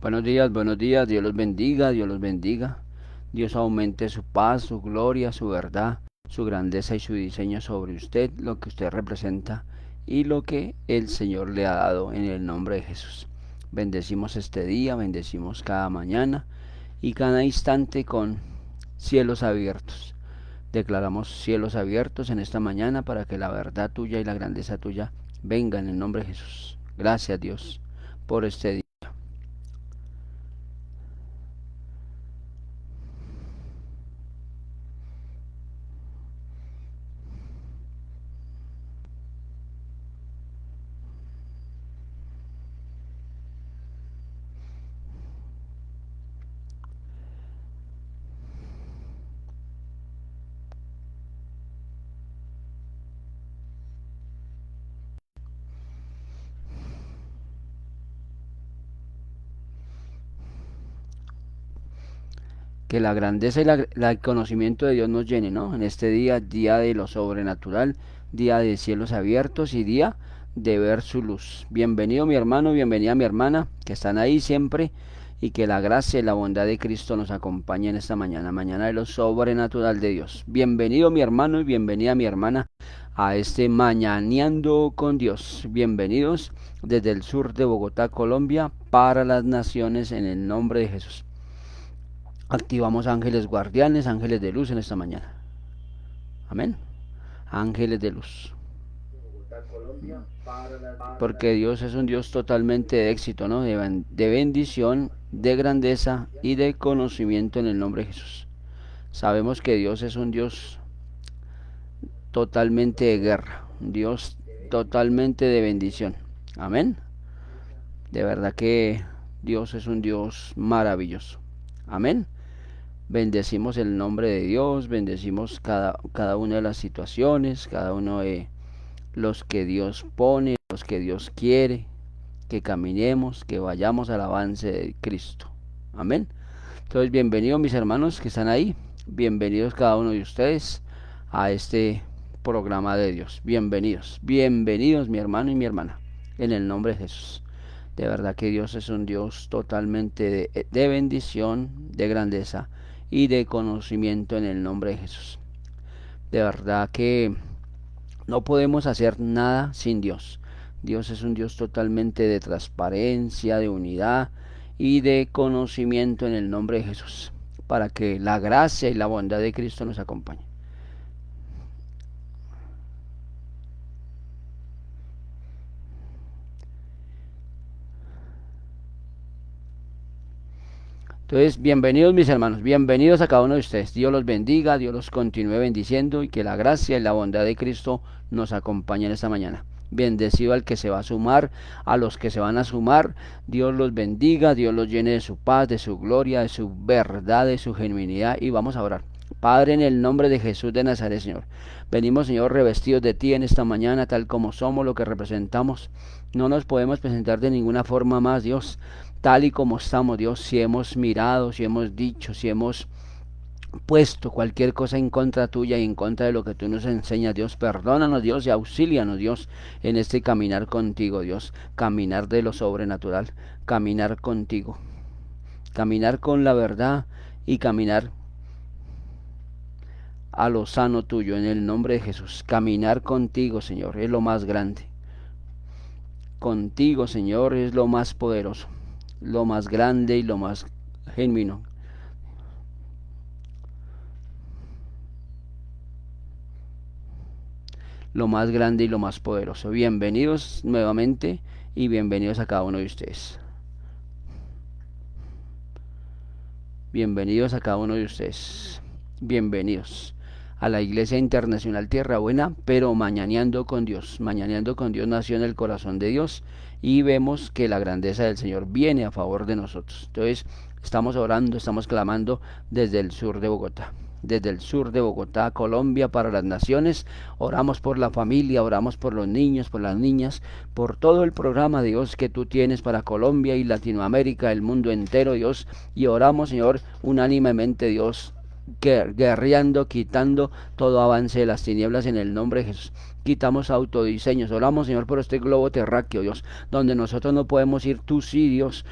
Buenos días, Dios los bendiga, Dios los bendiga. Dios aumente su paz, su gloria, su verdad, su grandeza y su diseño sobre usted, lo que usted representa y lo que el Señor le ha dado en el nombre de Jesús. Bendecimos este día, bendecimos cada mañana y cada instante con cielos abiertos. Declaramos cielos abiertos en esta mañana para que la verdad tuya y la grandeza tuya vengan en el nombre de Jesús. Gracias Dios por este día. Que la grandeza y el conocimiento de Dios nos llene, ¿no? En este día, día de lo sobrenatural, día de cielos abiertos y día de ver su luz. Bienvenido mi hermano, bienvenida mi hermana, que están ahí siempre y que la gracia y la bondad de Cristo nos acompañe en esta mañana, mañana de lo sobrenatural de Dios. Bienvenido mi hermano y bienvenida mi hermana a este Mañaneando con Dios. Bienvenidos desde el sur de Bogotá, Colombia, para las naciones en el nombre de Jesús. Activamos ángeles guardianes, ángeles de luz en esta mañana. Amén. Ángeles de luz. Porque Dios es un Dios totalmente de éxito, ¿no? De bendición, de grandeza y de conocimiento en el nombre de Jesús. Sabemos que Dios es un Dios totalmente de guerra, un Dios totalmente de bendición. Amén. De verdad que Dios es un Dios maravilloso. Amén. Bendecimos el nombre de Dios, bendecimos cada una de las situaciones, cada uno de los que Dios pone, los que Dios quiere, que caminemos, que vayamos al avance de Cristo. Amén. Entonces, bienvenidos mis hermanos que están ahí, bienvenidos cada uno de ustedes a este programa de Dios. Bienvenidos, bienvenidos mi hermano y mi hermana, en el nombre de Jesús. De verdad que Dios es un Dios totalmente de bendición, de grandeza y de conocimiento en el nombre de Jesús. De verdad que no podemos hacer nada sin Dios. Dios es un Dios totalmente de transparencia, de unidad y de conocimiento en el nombre de Jesús, para que la gracia y la bondad de Cristo nos acompañe. Entonces, bienvenidos mis hermanos, bienvenidos a cada uno de ustedes. Dios los bendiga, Dios los continúe bendiciendo y que la gracia y la bondad de Cristo nos acompañen esta mañana. Bendecido al que se va a sumar, a los que se van a sumar. Dios los bendiga, Dios los llene de su paz, de su gloria, de su verdad, de su genuinidad. Y vamos a orar. Padre, en el nombre de Jesús de Nazaret, Señor. Venimos, Señor, revestidos de ti en esta mañana, tal como somos, lo que representamos. No nos podemos presentar de ninguna forma más, Dios, tal y como estamos, Dios. Si hemos mirado, si hemos dicho, si hemos puesto cualquier cosa en contra tuya y en contra de lo que tú nos enseñas, Dios, perdónanos, Dios, y auxílianos, Dios, en este caminar contigo, Dios, caminar de lo sobrenatural, caminar contigo, caminar con la verdad y caminar a lo sano tuyo, en el nombre de Jesús. Caminar contigo, Señor, es lo más grande. Contigo, Señor, es lo más poderoso, lo más grande y lo más genuino. Lo más grande y lo más poderoso. Bienvenidos nuevamente y bienvenidos a cada uno de ustedes. Bienvenidos a cada uno de ustedes. Bienvenidos a la Iglesia Internacional Tierra Buena, pero Mañaneando con Dios. Mañaneando con Dios nació en el corazón de Dios y vemos que la grandeza del Señor viene a favor de nosotros. Entonces, estamos orando, estamos clamando desde el sur de Bogotá. Desde el sur de Bogotá, Colombia, para las naciones. Oramos por la familia, oramos por los niños, por las niñas, por todo el programa, Dios, que tú tienes para Colombia y Latinoamérica, el mundo entero, Dios. Y oramos, Señor, unánimemente, Dios, guerreando, quitando todo avance de las tinieblas en el nombre de Jesús. Quitamos autodiseños. Oramos, Señor, por este globo terráqueo, Dios, donde nosotros no podemos ir. Tú sí, Dios,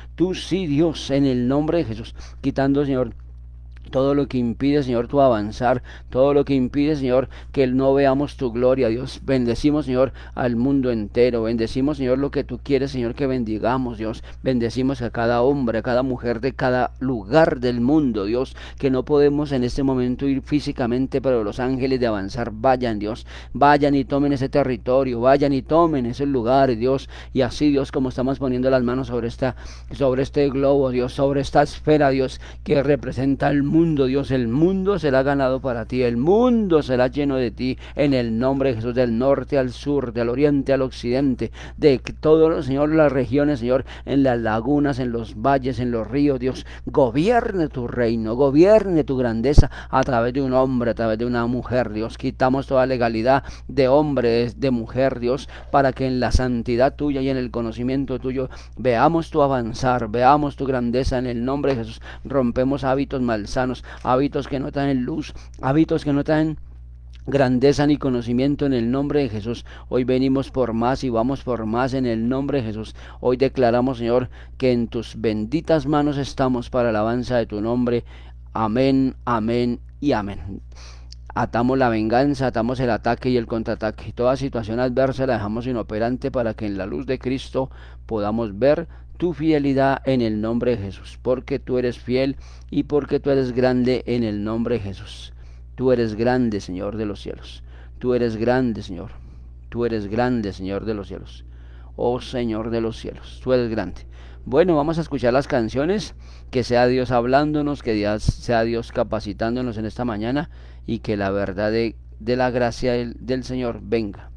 en el nombre de Jesús. Quitando, Señor, todo lo que impide, Señor, tu avanzar, todo lo que impide, Señor, que no veamos tu gloria, Dios. Bendecimos, Señor, al mundo entero. Bendecimos, Señor, lo que tú quieres, Señor, que bendigamos, Dios. Bendecimos a cada hombre, a cada mujer de cada lugar del mundo, Dios, que no podemos en este momento ir físicamente, pero los ángeles de avanzar vayan, Dios. Vayan y tomen ese territorio, vayan y tomen esos lugares, Dios. Y así, Dios, como estamos poniendo las manos sobre este globo, Dios, sobre esta esfera, Dios, que representa el mundo, Dios, el mundo será ganado para ti, el mundo será lleno de ti, en el nombre de Jesús, del norte al sur, del oriente al occidente, de todo, Señor, las regiones, Señor, en las lagunas, en los valles, en los ríos, Dios, gobierne tu reino, gobierne tu grandeza a través de un hombre, a través de una mujer, Dios. Quitamos toda legalidad de hombre, de mujer, Dios, para que en la santidad tuya y en el conocimiento tuyo veamos tu avanzar, veamos tu grandeza en el nombre de Jesús. Rompemos hábitos malsanos, hábitos que no traen luz, hábitos que no traen grandeza ni conocimiento en el nombre de Jesús. Hoy venimos por más y vamos por más en el nombre de Jesús. Hoy declaramos, Señor, que en tus benditas manos estamos para la alabanza de tu nombre. Amén, amén y amén. Atamos la venganza, atamos el ataque y el contraataque. Toda situación adversa la dejamos inoperante para que en la luz de Cristo podamos ver tu fidelidad en el nombre de Jesús. Porque tú eres fiel y porque tú eres grande en el nombre de Jesús. Tú eres grande, Señor de los cielos. Tú eres grande, Señor. Tú eres grande, Señor de los cielos. Oh Señor de los cielos, tú eres grande. Bueno, vamos a escuchar las canciones. Que sea Dios hablándonos, que sea Dios capacitándonos en esta mañana y que la verdad de la gracia del Señor venga.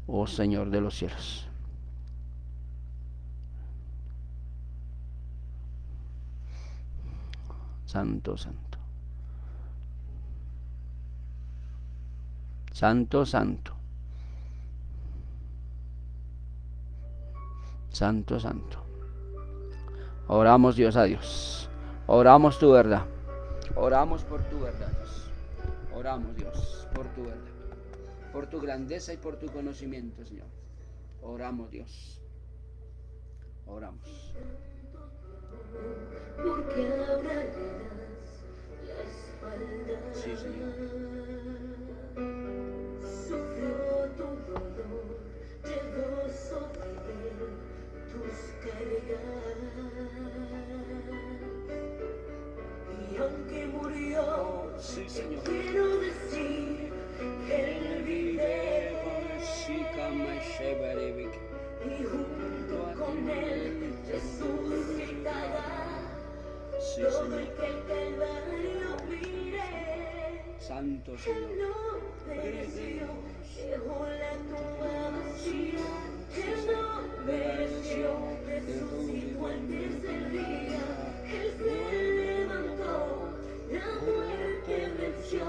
Oh Señor de los cielos. Santo, santo. Santo, santo. Santo, santo. Oramos, Dios, a Dios. Oramos tu verdad. Oramos por tu verdad, Dios. Oramos, Dios, por tu verdad. Por tu grandeza y por tu conocimiento, Señor. Oramos, Dios. Oramos. Porque ahora le das la espalda. Sí, Señor. Sufrió tu dolor, llevó sobre tus cargas. Y aunque murió, sí, Señor, quiero decir que Él vive. Y junto con Él resucitará. Sí, todo el que el Calvario mire. Santo Señor. Él no pereció, dejó la tumba vacía. Él no pereció, resucitó al tercer día. Él se levantó, la muerte venció.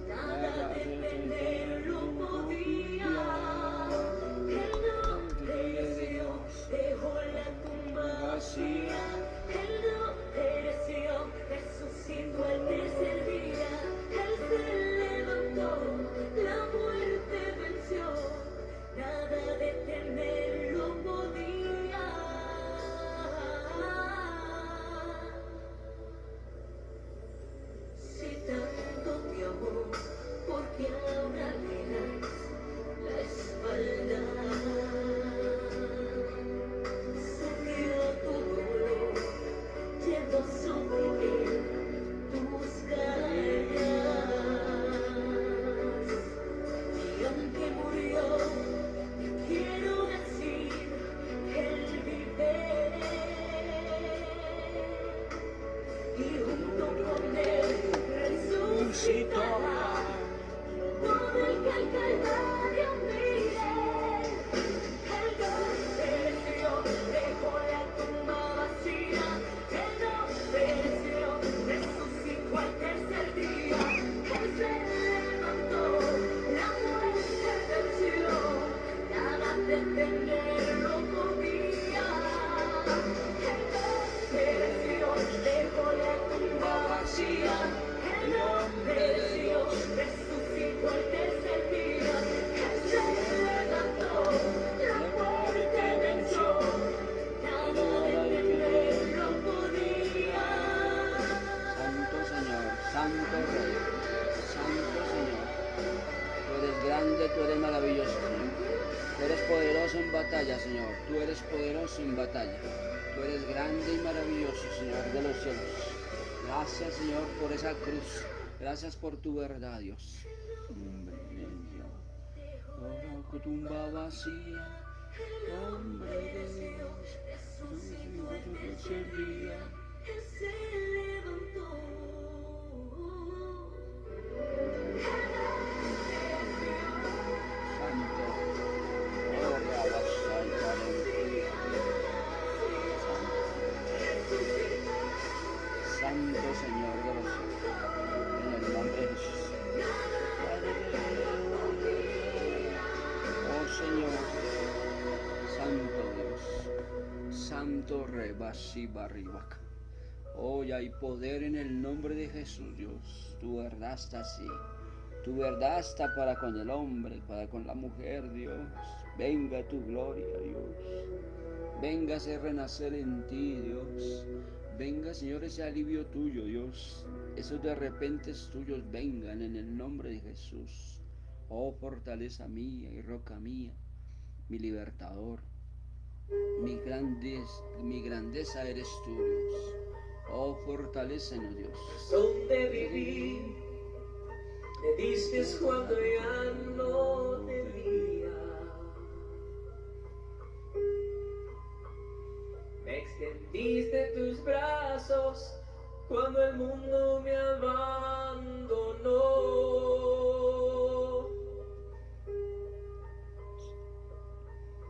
Nada detenerlo podía. Él no pereció, dejó la tumba vacía. Él no pereció, resucitó al tercer día. Él se levantó, la muerte venció. Nada detenerlo podía. Si tanto te amó, porque ahora le das la espalda. Sufrió tu dolor, llevó sobre él tus cargas. Y aunque murió, quiero decir, Él vive. Y junto con Él resucitará. Todo el que al Calvario mire. Él no pereció, dejó la tumba vacía. Él no pereció. Señor. Tú eres poderoso en batalla. Tú eres grande y maravilloso, Señor de los cielos. Gracias, Señor, por esa cruz. Gracias por tu verdad, Dios. Hombre de Dios. Ahora tumba vacía. Hombre de Dios. Jesús servía. Santo Señor de los cielos, en el nombre de Jesús. Oh Señor, Santo Dios, Santo Rebasi Barribac. Hoy hay poder en el nombre de Jesús, Dios. Tu verdad está así. Tu verdad está para con el hombre, para con la mujer, Dios. Venga tu gloria, Dios. Venga ese renacer en ti, Dios. Venga, Señor, ese alivio tuyo, Dios. Esos de repente tuyos vengan en el nombre de Jesús. Oh, fortaleza mía y roca mía, mi libertador. Mi grandeza eres tú, Dios. Oh, fortalécenos, Dios. Donde viví, me diste cuando ya no debía. Me extendiste tus brazos cuando el mundo me abandonó.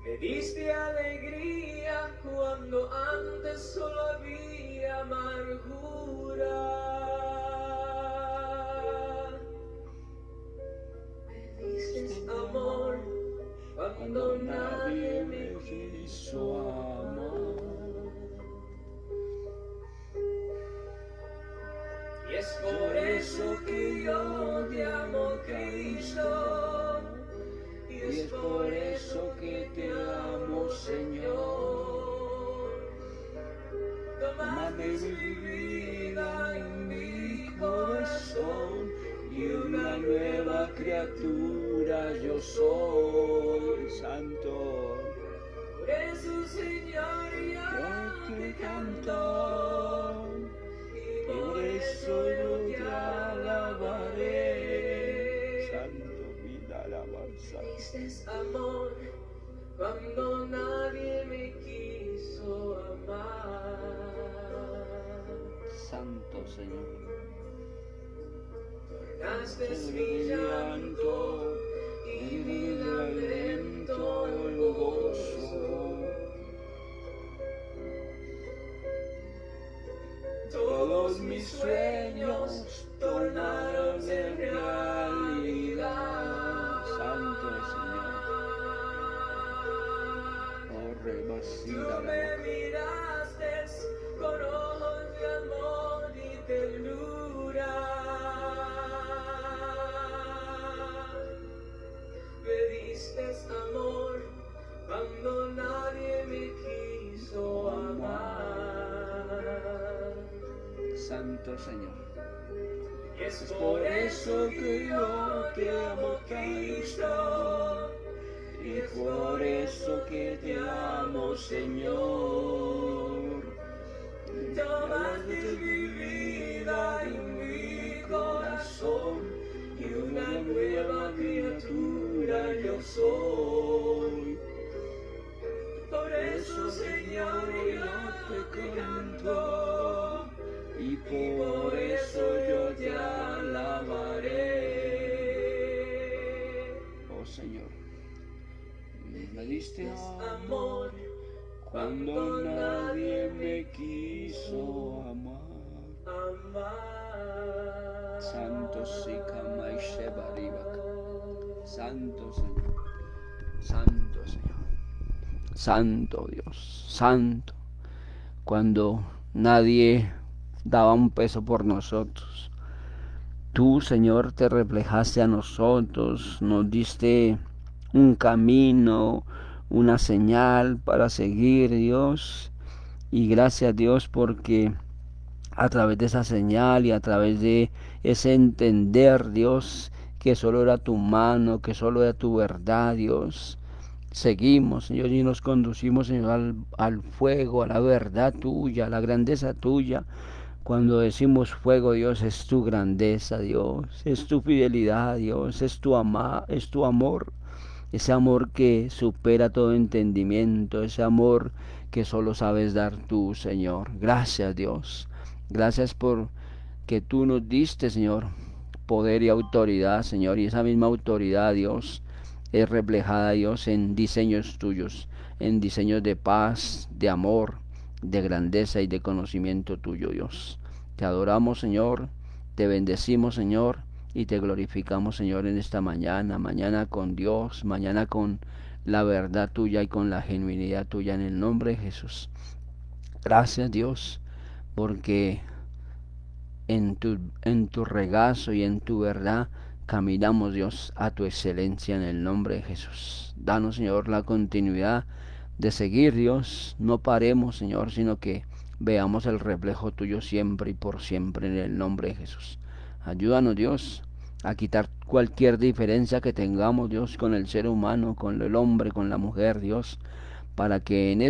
Me diste alegría cuando antes solo había amargura. Me diste amor cuando nadie me quiso amar. Y es por eso que yo te amo, Cristo. Y es por eso que te amo, Señor. Tomaste mi vida en mi corazón y una nueva criatura yo soy, Santo. Por eso, Señor, yo te canto y por eso yo te alabaré. Diste amor cuando nadie me quiso amar. Santo Señor. Tornaste mi llanto y mi lamento en gozo. Todos mis sueños tornaron en realidad. Santo Señor. Oh, rebasida Tú me miraste con ojos de amor y ternura. Me diste amor cuando nadie me quiso amar. Santo Señor. Y es por eso que yo te amo, Cristo. Y es por eso que te amo, Señor. Tomaste mi vida y mi corazón y una nueva criatura yo soy. Por eso, Señor, yo te canto y por eso yo te alabaré. Oh Señor, me diste amor cuando nadie me quiso amar. Santo Sikama y Shebaribak. Santo Señor, Santo Señor, Santo Dios, Santo. Cuando nadie daba un peso por nosotros, tú, Señor, te reflejaste a nosotros, nos diste un camino, una señal para seguir, Dios. Y gracias, Dios, porque a través de esa señal y a través de ese entender, Dios, que solo era tu mano, que solo era tu verdad, Dios, seguimos, Señor, y nos conducimos, Señor, al fuego, a la verdad tuya, a la grandeza tuya. Cuando decimos fuego, Dios, es tu grandeza, Dios, es tu fidelidad, Dios, es tu amor, ese amor que supera todo entendimiento, ese amor que solo sabes dar tú, Señor. Gracias, Dios. Gracias por que tú nos diste, Señor, poder y autoridad, Señor, y esa misma autoridad, Dios, es reflejada, Dios, en diseños tuyos, en diseños de paz, de amor, de grandeza y de conocimiento tuyo, Dios. Te adoramos, Señor, te bendecimos, Señor, y te glorificamos, Señor, en esta mañana, mañana con Dios, mañana con la verdad tuya y con la genuinidad tuya, en el nombre de Jesús. Gracias, Dios, porque en tu regazo y en tu verdad caminamos, Dios, a tu excelencia, en el nombre de Jesús. Danos, Señor, la continuidad de seguir, Dios. No paremos, Señor, sino que veamos el reflejo tuyo siempre y por siempre, en el nombre de Jesús. Ayúdanos, Dios, a quitar cualquier diferencia que tengamos, Dios, con el ser humano, con el hombre, con la mujer, Dios, para que en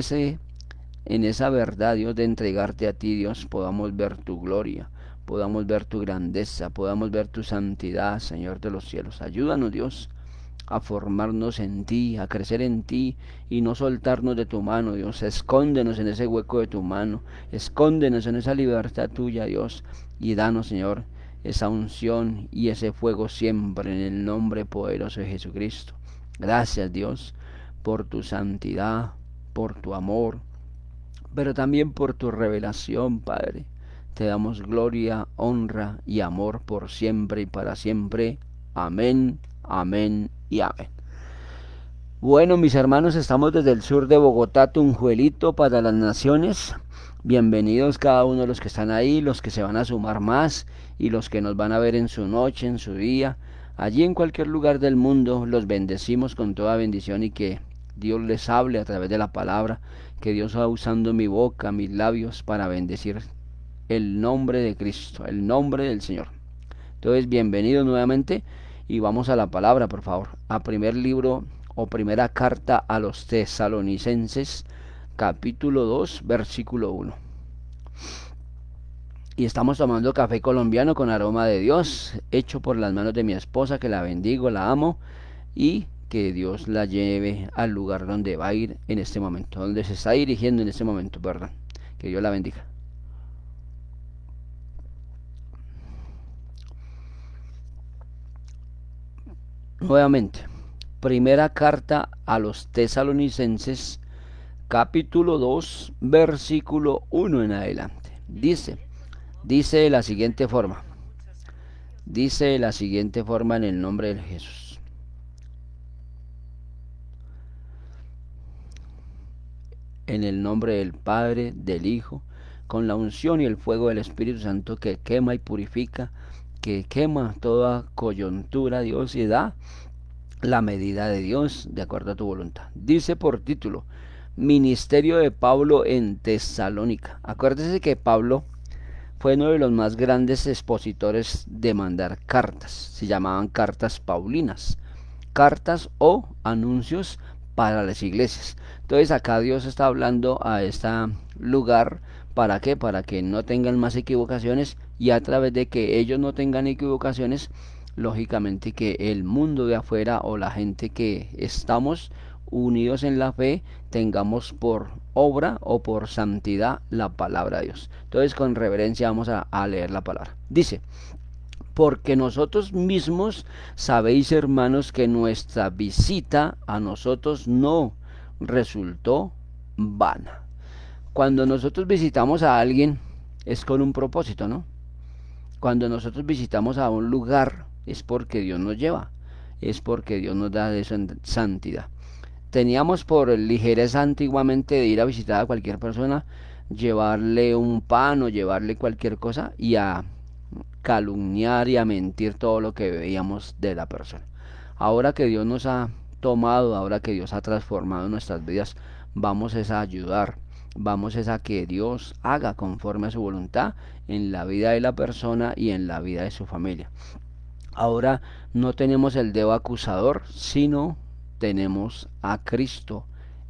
esa verdad, Dios, de entregarte a ti, Dios, podamos ver tu gloria, podamos ver tu grandeza, podamos ver tu santidad, Señor de los cielos. Ayúdanos, Dios, a formarnos en ti, a crecer en ti y no soltarnos de tu mano, Dios. Escóndenos en ese hueco de tu mano, escóndenos en esa libertad tuya, Dios, y danos, Señor, esa unción y ese fuego siempre, en el nombre poderoso de Jesucristo. Gracias, Dios, por tu santidad, por tu amor, pero también por tu revelación, Padre. Te damos gloria, honra y amor por siempre y para siempre. Amén, amén y amén. Bueno, mis hermanos, estamos desde el sur de Bogotá, Tunjuelito, para las naciones. Bienvenidos cada uno de los que están ahí, los que se van a sumar más y los que nos van a ver en su noche, en su día. Allí en cualquier lugar del mundo los bendecimos con toda bendición y que Dios les hable a través de la palabra, que Dios va usando mi boca, mis labios para bendecir el nombre de Cristo, el nombre del Señor. Entonces, bienvenidos nuevamente y vamos a la palabra, por favor. A primer libro o primera carta a los Tesalonicenses, capítulo 2, versículo 1. Y estamos tomando café colombiano con aroma de Dios, hecho por las manos de mi esposa, que la bendigo, la amo, y que Dios la lleve al lugar donde va a ir en este momento, donde se está dirigiendo en este momento, perdón. Que Dios la bendiga. Nuevamente, primera carta a los Tesalonicenses, capítulo 2, versículo 1 en adelante. Dice de la siguiente forma. Dice de la siguiente forma en el nombre de Jesús. En el nombre del Padre, del Hijo, con la unción y el fuego del Espíritu Santo que quema y purifica, que quema toda coyuntura, Dios, y da la medida de Dios de acuerdo a tu voluntad. Dice por título, Ministerio de Pablo en Tesalónica. Acuérdese que Pablo fue uno de los más grandes expositores de mandar cartas. Se llamaban cartas paulinas, cartas o anuncios para las iglesias. Entonces acá Dios está hablando a este lugar. ¿Para qué? Para que no tengan más equivocaciones y a través de que ellos no tengan equivocaciones, lógicamente que el mundo de afuera o la gente que estamos unidos en la fe tengamos por obra o por santidad la palabra de Dios. Entonces con reverencia vamos a leer la palabra. Dice, porque nosotros mismos sabéis, hermanos, que nuestra visita a nosotros no resultó vana. Cuando nosotros visitamos a alguien es con un propósito, ¿no? Cuando nosotros visitamos a un lugar es porque Dios nos lleva, es porque Dios nos da de su santidad. Teníamos por ligereza antiguamente de ir a visitar a cualquier persona, llevarle un pan o llevarle cualquier cosa y a calumniar y a mentir todo lo que veíamos de la persona. Ahora que Dios nos ha tomado, ahora que Dios ha transformado nuestras vidas, vamos a ayudar, vamos a que Dios haga conforme a su voluntad en la vida de la persona y en la vida de su familia. Ahora no tenemos el dedo acusador, sino tenemos a Cristo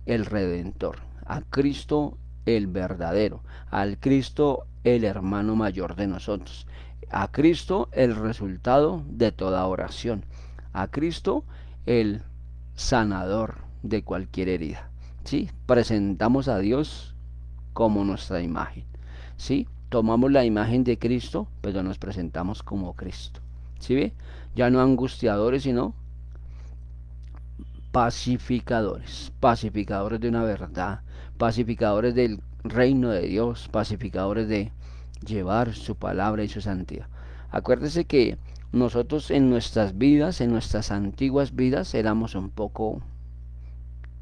el Redentor, a Cristo el verdadero, al Cristo el hermano mayor de nosotros, a Cristo el resultado de toda oración, a Cristo el sanador de cualquier herida. ¿Sí? Presentamos a Dios como nuestra imagen. ¿Sí? Tomamos la imagen de Cristo, pero nos presentamos como Cristo. ¿Sí ve? Ya no angustiadores, sino pacificadores, pacificadores de una verdad, pacificadores del reino de Dios, pacificadores de llevar su palabra y su santidad. Acuérdese que nosotros en nuestras vidas, en nuestras antiguas vidas, éramos un poco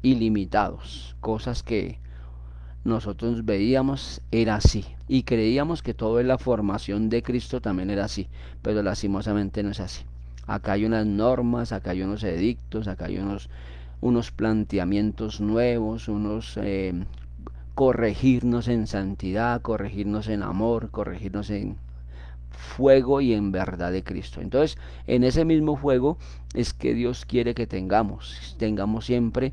ilimitados, cosas que nosotros veíamos era así y creíamos que todo en la formación de Cristo también era así, pero lastimosamente no es así. Acá hay unas normas, acá hay unos edictos, acá hay unos planteamientos nuevos, corregirnos en santidad, corregirnos en amor, corregirnos en fuego y en verdad de Cristo. Entonces, en ese mismo fuego es que Dios quiere que tengamos siempre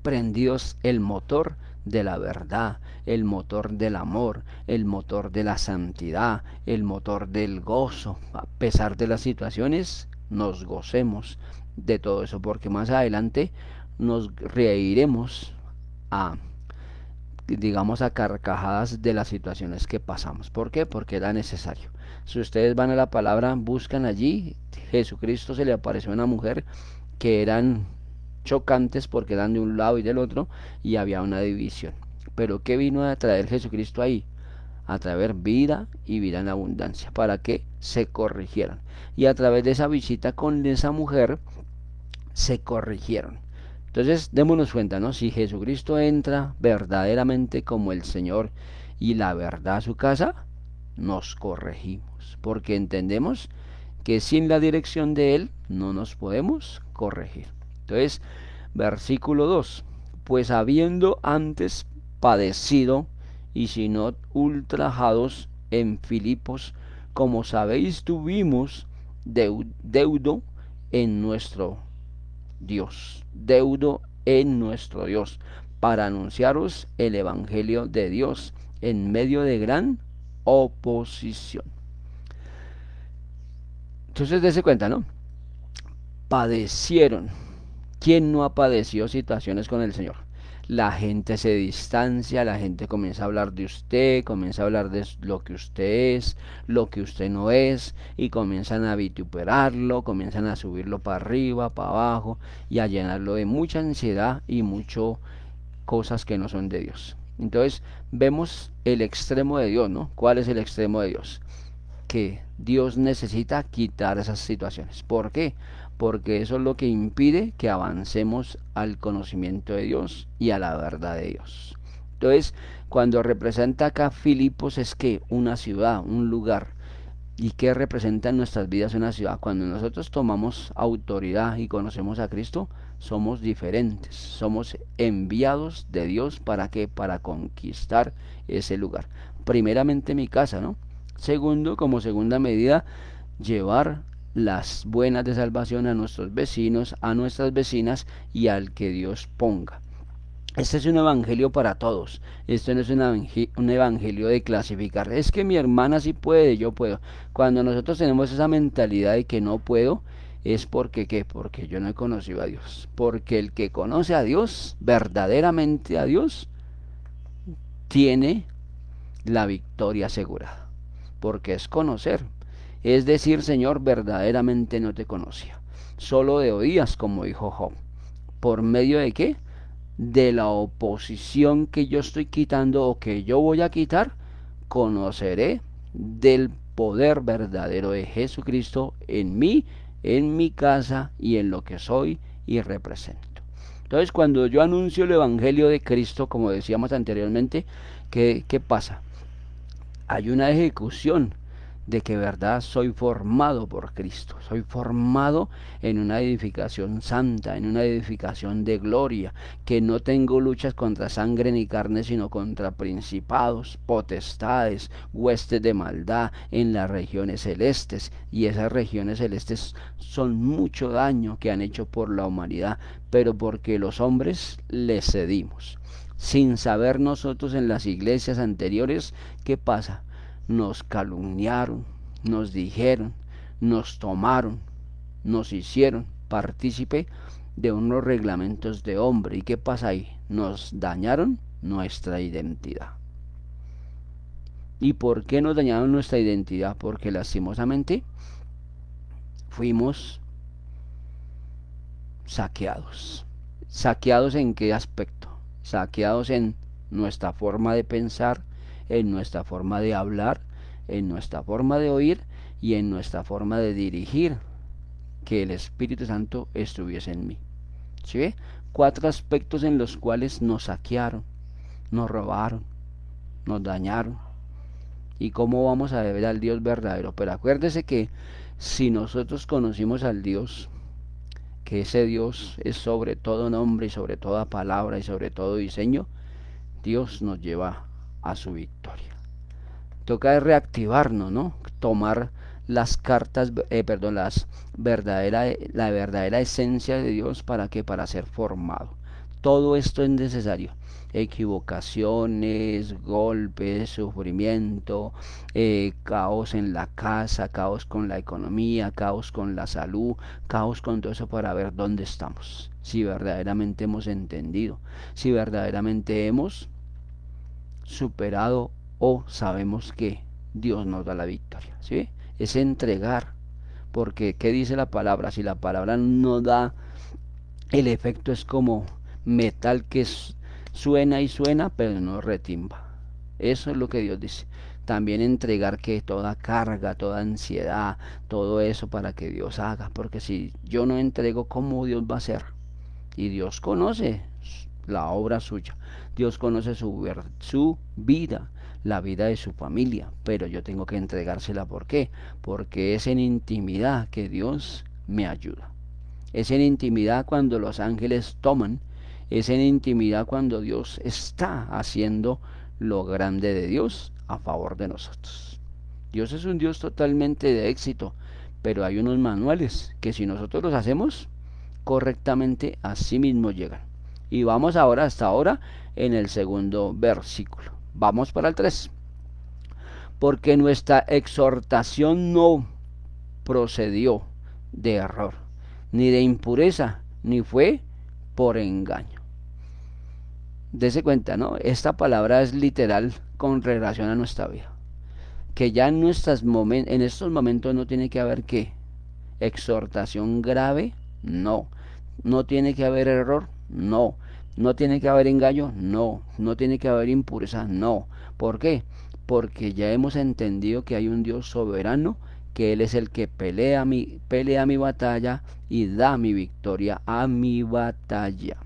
prendidos el motor de la verdad, el motor del amor, el motor de la santidad, el motor del gozo. A pesar de las situaciones, nos gocemos de todo eso, porque más adelante nos reiremos a, digamos, a carcajadas de las situaciones que pasamos. ¿Por qué? Porque era necesario. Si ustedes van a la palabra, buscan allí, Jesucristo se le apareció a una mujer que eran chocantes porque eran de un lado y del otro y había una división. Pero ¿qué vino a traer Jesucristo ahí? A traer vida y vida en abundancia para que se corrigieran. Y a través de esa visita con esa mujer se corrigieron. Entonces démonos cuenta, ¿no? Si Jesucristo entra verdaderamente como el Señor y la verdad a su casa, nos corregimos, porque entendemos que sin la dirección de Él no nos podemos corregir. Entonces, versículo 2, pues habiendo antes padecido y si no ultrajados en Filipos, como sabéis tuvimos deudo en nuestro Dios, para anunciaros el Evangelio de Dios en medio de gran oposición. Entonces, dése cuenta, ¿no? Padecieron. ¿Quién no ha padecido situaciones con el Señor? La gente se distancia, la gente comienza a hablar de usted, comienza a hablar de lo que usted es, lo que usted no es, y comienzan a vituperarlo, comienzan a subirlo para arriba, para abajo, y a llenarlo de mucha ansiedad y mucho cosas que no son de Dios. Entonces vemos el extremo de Dios, ¿no? ¿Cuál es el extremo de Dios? Que Dios necesita quitar esas situaciones. ¿Por qué? Porque eso es lo que impide que avancemos al conocimiento de Dios y a la verdad de Dios. Entonces, cuando representa acá Filipos es que una ciudad, un lugar, y que representa en nuestras vidas una ciudad. Cuando nosotros tomamos autoridad y conocemos a Cristo, somos diferentes, somos enviados de Dios para qué, para conquistar ese lugar. Primeramente mi casa, ¿no? Segundo, como segunda medida, llevar las buenas de salvación a nuestros vecinos, a nuestras vecinas y al que Dios ponga. Este es un evangelio para todos. Esto no es un evangelio de clasificar. Es que mi hermana sí puede, yo puedo. Cuando nosotros tenemos esa mentalidad de que no puedo, es porque ¿qué? Porque yo no he conocido a Dios. Porque el que conoce a Dios, verdaderamente a Dios, tiene la victoria asegurada. Porque es conocer. Es decir, Señor, verdaderamente no te conocía. Solo de oídas, como dijo Job. ¿Por medio de qué? De la oposición que yo estoy quitando o que yo voy a quitar, conoceré del poder verdadero de Jesucristo en mí, en mi casa y en lo que soy y represento. Entonces, cuando yo anuncio el Evangelio de Cristo, como decíamos anteriormente, ¿qué pasa? Hay una ejecución de que verdad soy formado por Cristo, soy formado en una edificación santa, en una edificación de gloria, que no tengo luchas contra sangre ni carne, sino contra principados, potestades, huestes de maldad en las regiones celestes, y esas regiones celestes son mucho daño que han hecho por la humanidad, pero porque los hombres les cedimos. Sin saber nosotros en las iglesias anteriores qué pasa, nos calumniaron, nos dijeron, nos tomaron, nos hicieron partícipe de unos reglamentos de hombre. ¿Y qué pasa ahí? Nos dañaron nuestra identidad. ¿Y por qué nos dañaron nuestra identidad? Porque lastimosamente fuimos saqueados. ¿Saqueados en qué aspecto? Saqueados en nuestra forma de pensar, en nuestra forma de hablar, en nuestra forma de oír y en nuestra forma de dirigir, que el Espíritu Santo estuviese en mí. ¿Sí ve? 4 aspectos en los cuales nos saquearon, nos robaron, nos dañaron. ¿Y cómo vamos a ver al Dios verdadero? Pero acuérdese que si nosotros conocimos al Dios, que ese Dios es sobre todo nombre y sobre toda palabra y sobre todo diseño, Dios nos lleva a su victoria. Toca reactivarnos, ¿no? Tomar las cartas, la verdadera esencia de Dios para que para ser formado. Todo esto es necesario. Equivocaciones, golpes, sufrimiento, caos en la casa, caos con la economía, caos con la salud, caos con todo eso para ver dónde estamos. Si verdaderamente hemos entendido, si verdaderamente hemos superado o sabemos que Dios nos da la victoria. ¿Sí? Es entregar, porque ¿qué dice la palabra? Si la palabra no da, el efecto es como metal que suena y suena, pero no retimba. Eso es lo que Dios dice. También entregar que toda carga, toda ansiedad, todo eso para que Dios haga, porque si yo no entrego, ¿cómo Dios va a hacer? Y Dios conoce la obra suya. Dios conoce su vida, la vida de su familia, pero yo tengo que entregársela. ¿Por qué? Porque es en intimidad que Dios me ayuda. Es en intimidad cuando los ángeles toman, es en intimidad cuando Dios está haciendo lo grande de Dios a favor de nosotros. Dios es un Dios totalmente de éxito, pero hay unos manuales que si nosotros los hacemos correctamente, así mismo llegan. Y vamos ahora hasta ahora en el segundo versículo. Vamos para el 3. Porque nuestra exhortación no procedió de error, ni de impureza, ni fue por engaño. Dese cuenta, ¿no? Esta palabra es literal con relación a nuestra vida. Que ya en estos momentos no tiene que haber ¿qué? Exhortación grave, no. No tiene que haber error, no. No tiene que haber engaño, no. No tiene que haber impureza, no. ¿Por qué? Porque ya hemos entendido que hay un Dios soberano, que Él es el que pelea mi batalla y da mi victoria a mi batalla.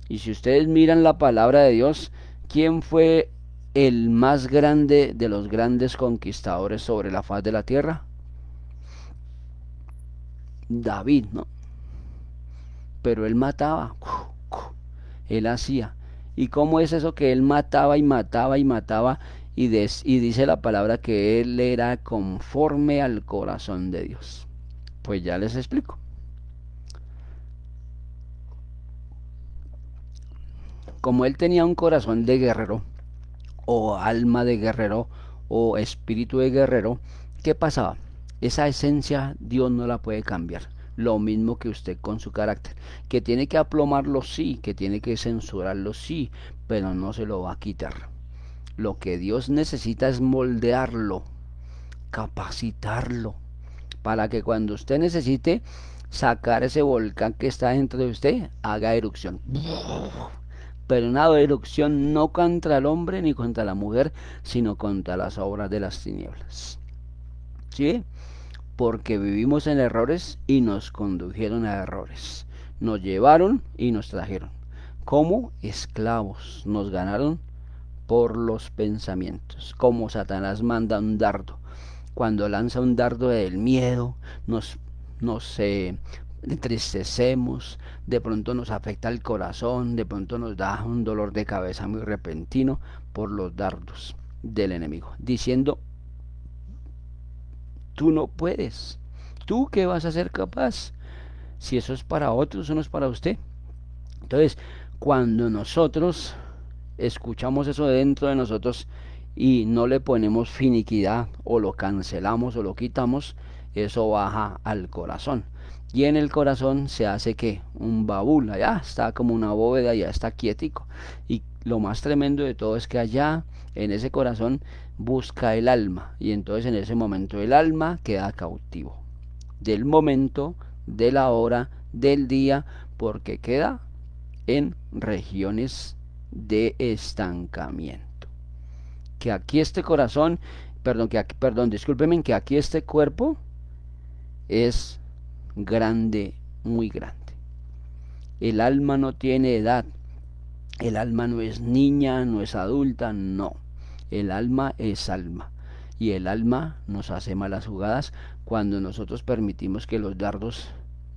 Y si ustedes miran la palabra de Dios, ¿quién fue el más grande de los grandes conquistadores sobre la faz de la tierra? David, ¿no? Pero él mataba, él hacía. ¿Y cómo es eso que él mataba y mataba y mataba? Y dice la palabra que él era conforme al corazón de Dios. Pues ya les explico. Como él tenía un corazón de guerrero, o alma de guerrero, o espíritu de guerrero, ¿qué pasaba? Esa esencia Dios no la puede cambiar. Lo mismo que usted con su carácter. Que tiene que aplomarlo, sí. Que tiene que censurarlo, sí. Pero no se lo va a quitar. Lo que Dios necesita es moldearlo, capacitarlo, para que cuando usted necesite sacar ese volcán que está dentro de usted, haga erupción. Pero una erupción no contra el hombre ni contra la mujer, sino contra las obras de las tinieblas. ¿Sí? Porque vivimos en errores y nos condujeron a errores. Nos llevaron y nos trajeron. Como esclavos nos ganaron por los pensamientos, como Satanás manda un dardo. Cuando lanza un dardo del miedo, nos entristecemos, de pronto nos afecta el corazón, de pronto nos da un dolor de cabeza muy repentino por los dardos del enemigo, diciendo, tú no puedes, tú qué vas a ser capaz, si eso es para otros, eso no es para usted. Entonces, cuando nosotros escuchamos eso dentro de nosotros y no le ponemos finiquidad o lo cancelamos o lo quitamos, eso baja al corazón. Y en el corazón se hace que un baúl, allá está como una bóveda, ya está quietico. Y lo más tremendo de todo es que allá en ese corazón busca el alma. Y entonces en ese momento el alma queda cautivo. Del momento, de la hora, del día, porque queda en regiones de estancamiento. Que aquí este corazón, discúlpeme, que aquí este cuerpo es grande, muy grande. El alma no tiene edad. El alma no es niña, no es adulta, no. El alma es alma. Y el alma nos hace malas jugadas cuando nosotros permitimos que los dardos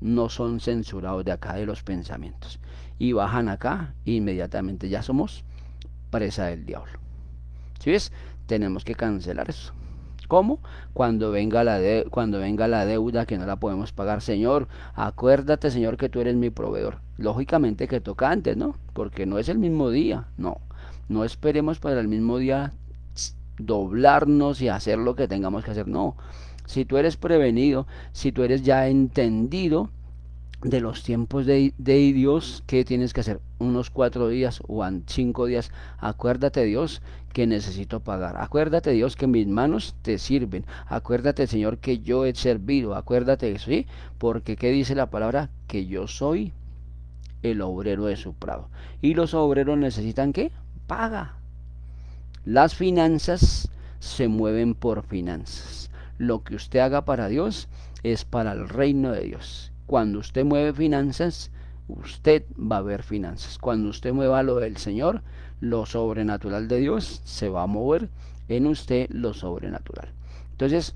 no son censurados de acá de los pensamientos y bajan acá e inmediatamente ya somos presa del diablo. ¿Sí ves? Tenemos que cancelar eso. ¿Cómo? Cuando venga la deuda que no la podemos pagar. Señor, acuérdate, Señor, que tú eres mi proveedor. Lógicamente que toca antes, ¿no? Porque no es el mismo día, no. No esperemos para el mismo día doblarnos y hacer lo que tengamos que hacer, no. Si tú eres prevenido, si tú eres ya entendido de los tiempos de Dios, ¿qué tienes que hacer? Unos 4 días o 5 días. Acuérdate, Dios, que necesito pagar. Acuérdate, Dios, que mis manos te sirven. Acuérdate, Señor, que yo he servido. Acuérdate de eso, ¿sí? Porque ¿qué dice la palabra? Que yo soy el obrero de su prado. Y los obreros necesitan ¿qué? Paga. Las finanzas se mueven por finanzas. Lo que usted haga para Dios es para el reino de Dios. Cuando usted mueve finanzas, usted va a ver finanzas. Cuando usted mueva lo del Señor, lo sobrenatural de Dios se va a mover en usted lo sobrenatural. Entonces,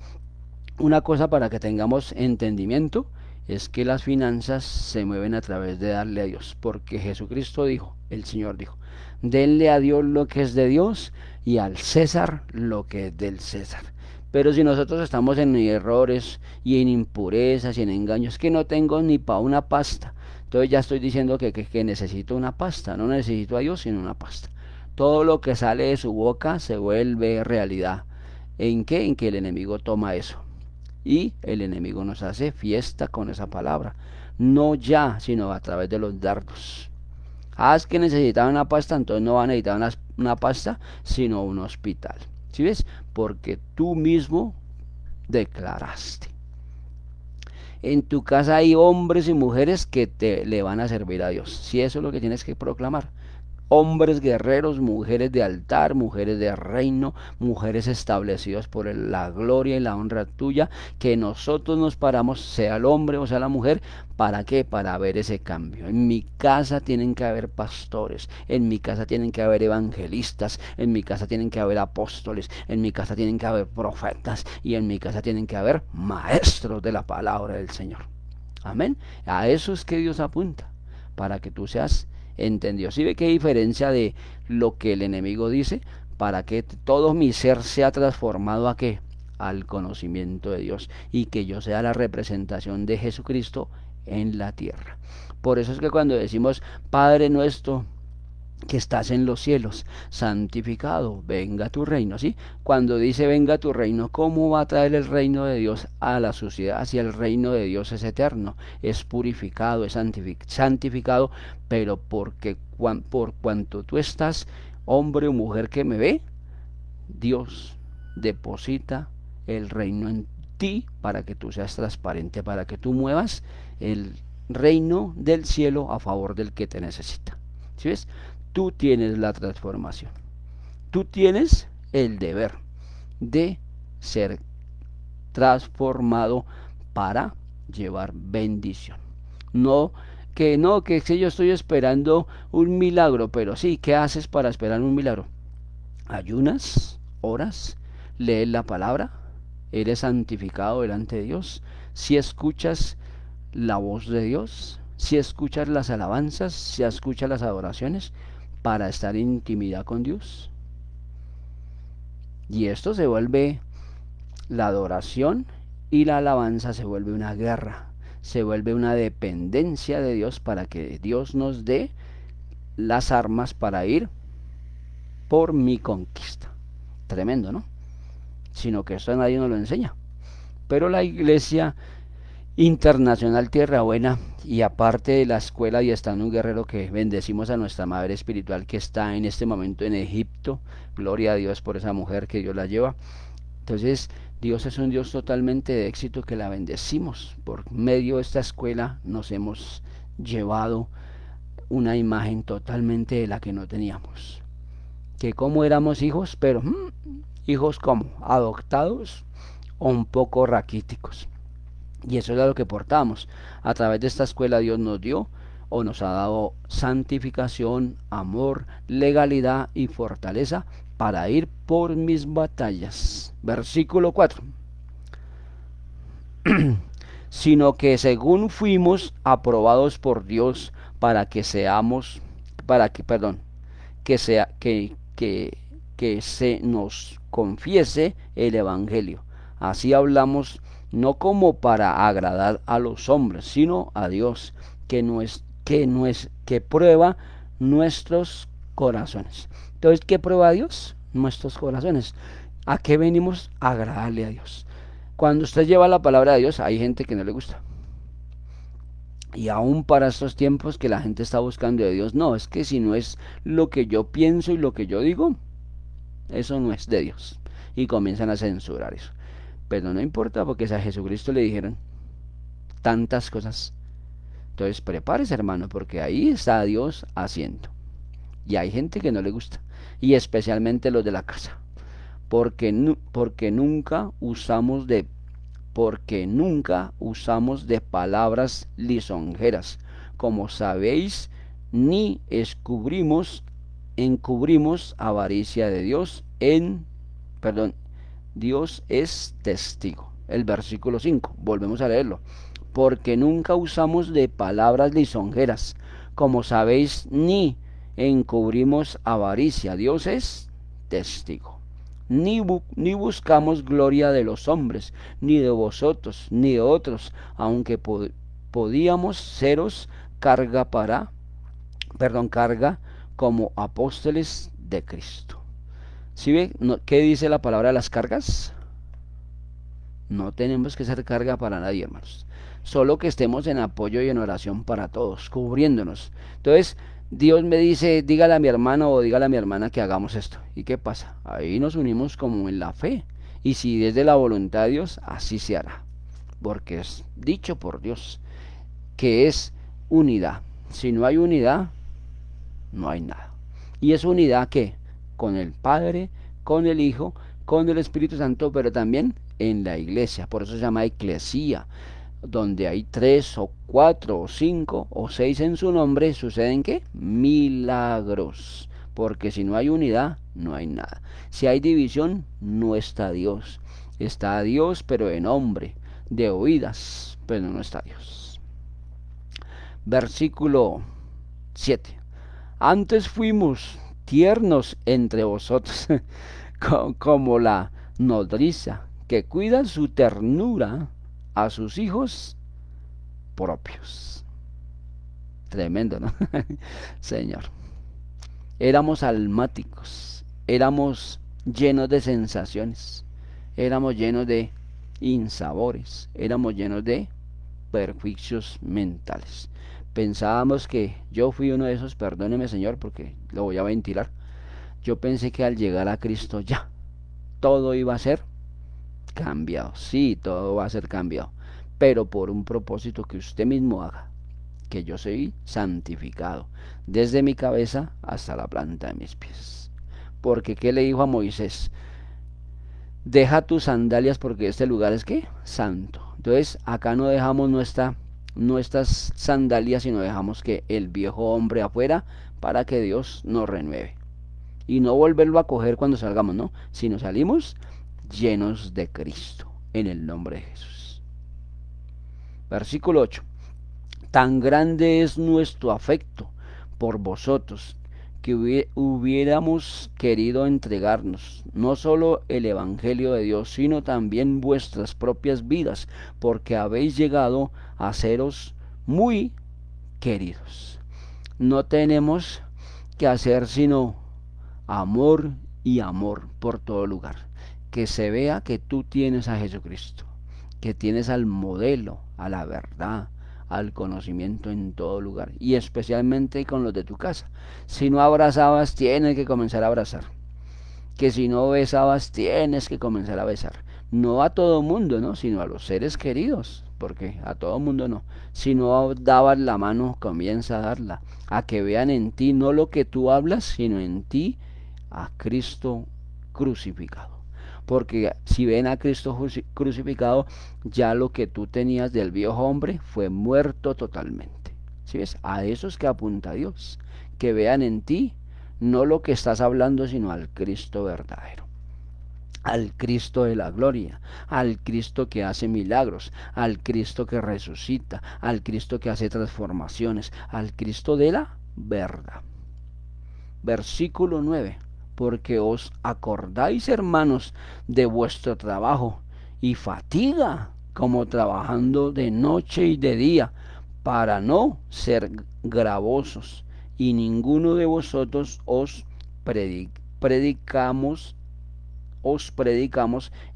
una cosa para que tengamos entendimiento es que las finanzas se mueven a través de darle a Dios, porque Jesucristo dijo, el Señor dijo, denle a Dios lo que es de Dios y al César lo que es del César. Pero si nosotros estamos en errores y en impurezas y en engaños, que no tengo ni para una pasta, entonces ya estoy diciendo que necesito una pasta, no necesito a Dios sino una pasta. Todo lo que sale de su boca se vuelve realidad. ¿En qué? En que el enemigo toma eso. Y el enemigo nos hace fiesta con esa palabra. No ya, sino a través de los dardos. Es que necesitaba una pasta, entonces no va a necesitar una pasta, sino un hospital. ¿Sí ves? Porque tú mismo declaraste. En tu casa hay hombres y mujeres que le van a servir a Dios. Si eso es lo que tienes que proclamar. Hombres guerreros, mujeres de altar, mujeres de reino, mujeres establecidas por la gloria y la honra tuya, que nosotros nos paramos, sea el hombre o sea la mujer, ¿para qué? Para ver ese cambio. En mi casa tienen que haber pastores, en mi casa tienen que haber evangelistas, en mi casa tienen que haber apóstoles, en mi casa tienen que haber profetas y en mi casa tienen que haber maestros de la palabra del Señor. Amén. A eso es que Dios apunta, para que tú seas entendió. ¿Sí ve qué diferencia de lo que el enemigo dice? Para que todo mi ser sea transformado a qué? Al conocimiento de Dios y que yo sea la representación de Jesucristo en la tierra. Por eso es que cuando decimos Padre nuestro que estás en los cielos, santificado, venga tu reino, ¿sí? Cuando dice venga tu reino, ¿cómo va a traer el reino de Dios a la sociedad? Si el reino de Dios es eterno, es purificado, es santificado, pero por cuanto tú estás, hombre o mujer que me ve, Dios deposita el reino en ti para que tú seas transparente, para que tú muevas el reino del cielo a favor del que te necesita. ¿Sí ves? Tú tienes la transformación. Tú tienes el deber de ser transformado para llevar bendición. No, que si yo estoy esperando un milagro, pero sí, ¿qué haces para esperar un milagro? ayunas, oras, lees la palabra, eres santificado delante de Dios, si escuchas la voz de Dios, si escuchas las alabanzas, si escuchas las adoraciones para estar en intimidad con Dios. Y esto se vuelve la adoración y la alabanza se vuelve una guerra, se vuelve una dependencia de Dios para que Dios nos dé las armas para ir por mi conquista. Tremendo, ¿no? Sino que esto nadie nos lo enseña. Pero la Iglesia Internacional Tierra Buena, y aparte de la escuela y estando un guerrero, que bendecimos a nuestra madre espiritual que está en este momento en Egipto, gloria a Dios por esa mujer que Dios la lleva. Entonces Dios es un Dios totalmente de éxito, que la bendecimos. Por medio de esta escuela nos hemos llevado una imagen totalmente de la que no teníamos, que como éramos hijos, pero hijos como adoptados o un poco raquíticos. Y eso era lo que portamos. A través de esta escuela Dios nos dio o nos ha dado santificación, amor, legalidad y fortaleza para ir por mis batallas. Versículo 4. Sino que según fuimos aprobados por Dios para que seamos, que sea, que se nos confiese el Evangelio. Así hablamos no como para agradar a los hombres, sino a Dios, que prueba nuestros corazones. Entonces, ¿qué prueba a Dios? Nuestros corazones. ¿A qué venimos? A agradarle a Dios. Cuando usted lleva la palabra de Dios, hay gente que no le gusta. Y aún para estos tiempos que la gente está buscando de Dios, no, es que si no es lo que yo pienso y lo que yo digo, eso no es de Dios. Y comienzan a censurar eso. Pero no importa, porque a Jesucristo le dijeron tantas cosas. Entonces prepárese, hermano, porque ahí está Dios haciendo. Y hay gente que no le gusta. Y especialmente los de la casa. Porque nunca usamos de palabras lisonjeras, como sabéis, ni encubrimos avaricia de Dios Dios es testigo. El versículo 5, volvemos a leerlo. Porque nunca usamos de palabras lisonjeras, como sabéis, ni encubrimos avaricia. Dios es testigo. Ni buscamos gloria de los hombres, ni de vosotros, ni de otros, aunque podíamos seros carga como apóstoles de Cristo. ¿Sí ve? ¿Qué dice la palabra de las cargas? No tenemos que ser carga para nadie, hermanos. Solo que estemos en apoyo y en oración para todos, cubriéndonos. Entonces, Dios me dice, dígale a mi hermano o dígale a mi hermana que hagamos esto. ¿Y qué pasa? Ahí nos unimos como en la fe. Y si es de la voluntad de Dios, así se hará. Porque es dicho por Dios que es unidad. Si no hay unidad, no hay nada. ¿Y es unidad qué? Con el Padre, con el Hijo, con el Espíritu Santo, pero también en la iglesia. Por eso se llama eclesía. Donde hay 3 o 4 o 5 o 6 en su nombre, ¿suceden qué? Milagros. Porque si no hay unidad, no hay nada. Si hay división, no está Dios. Está Dios, pero en nombre, de oídas, pero no está Dios. Versículo 7. Antes fuimos tiernos entre vosotros, como la nodriza que cuida su ternura a sus hijos propios. Tremendo, ¿no? Señor. Éramos almáticos, éramos llenos de sensaciones, éramos llenos de insabores, éramos llenos de perjuicios mentales. Pensábamos que yo fui uno de esos, perdóneme, Señor, porque lo voy a ventilar. Yo pensé que al llegar a Cristo ya todo iba a ser cambiado. Sí, todo va a ser cambiado, pero por un propósito que usted mismo haga, que yo soy santificado desde mi cabeza hasta la planta de mis pies. Porque ¿qué le dijo a Moisés? Deja tus sandalias porque este lugar es ¿qué? Santo. Entonces acá no dejamos nuestras sandalias, sino dejamos que el viejo hombre afuera para que Dios nos renueve. y no volverlo a coger cuando salgamos, no, sino salimos llenos de Cristo, en el nombre de Jesús. Versículo 8. Tan grande es nuestro afecto por vosotros, que hubiéramos querido entregarnos no solo el Evangelio de Dios, sino también vuestras propias vidas, porque habéis llegado a seros muy queridos. No tenemos que hacer sino amor y amor por todo lugar. Que se vea que tú tienes a Jesucristo, que tienes al modelo, a la verdad, al conocimiento en todo lugar, y especialmente con los de tu casa. Si no abrazabas, tienes que comenzar a abrazar. Que si no besabas, tienes que comenzar a besar. No a todo mundo, ¿no? Sino a los seres queridos, porque a todo mundo no. Si no dabas la mano, comienza a darla. A que vean en ti no lo que tú hablas, sino en ti a Cristo crucificado. Porque si ven a Cristo crucificado, ya lo que tú tenías del viejo hombre fue muerto totalmente. ¿Sí ves? A esos que apunta Dios, que vean en ti no lo que estás hablando, sino al Cristo verdadero, al Cristo de la gloria, al Cristo que hace milagros, al Cristo que resucita, al Cristo que hace transformaciones, al Cristo de la verdad. Versículo 9. Porque os acordáis, hermanos, de vuestro trabajo y fatiga, como trabajando de noche y de día, para no ser gravosos, y ninguno de vosotros predicamos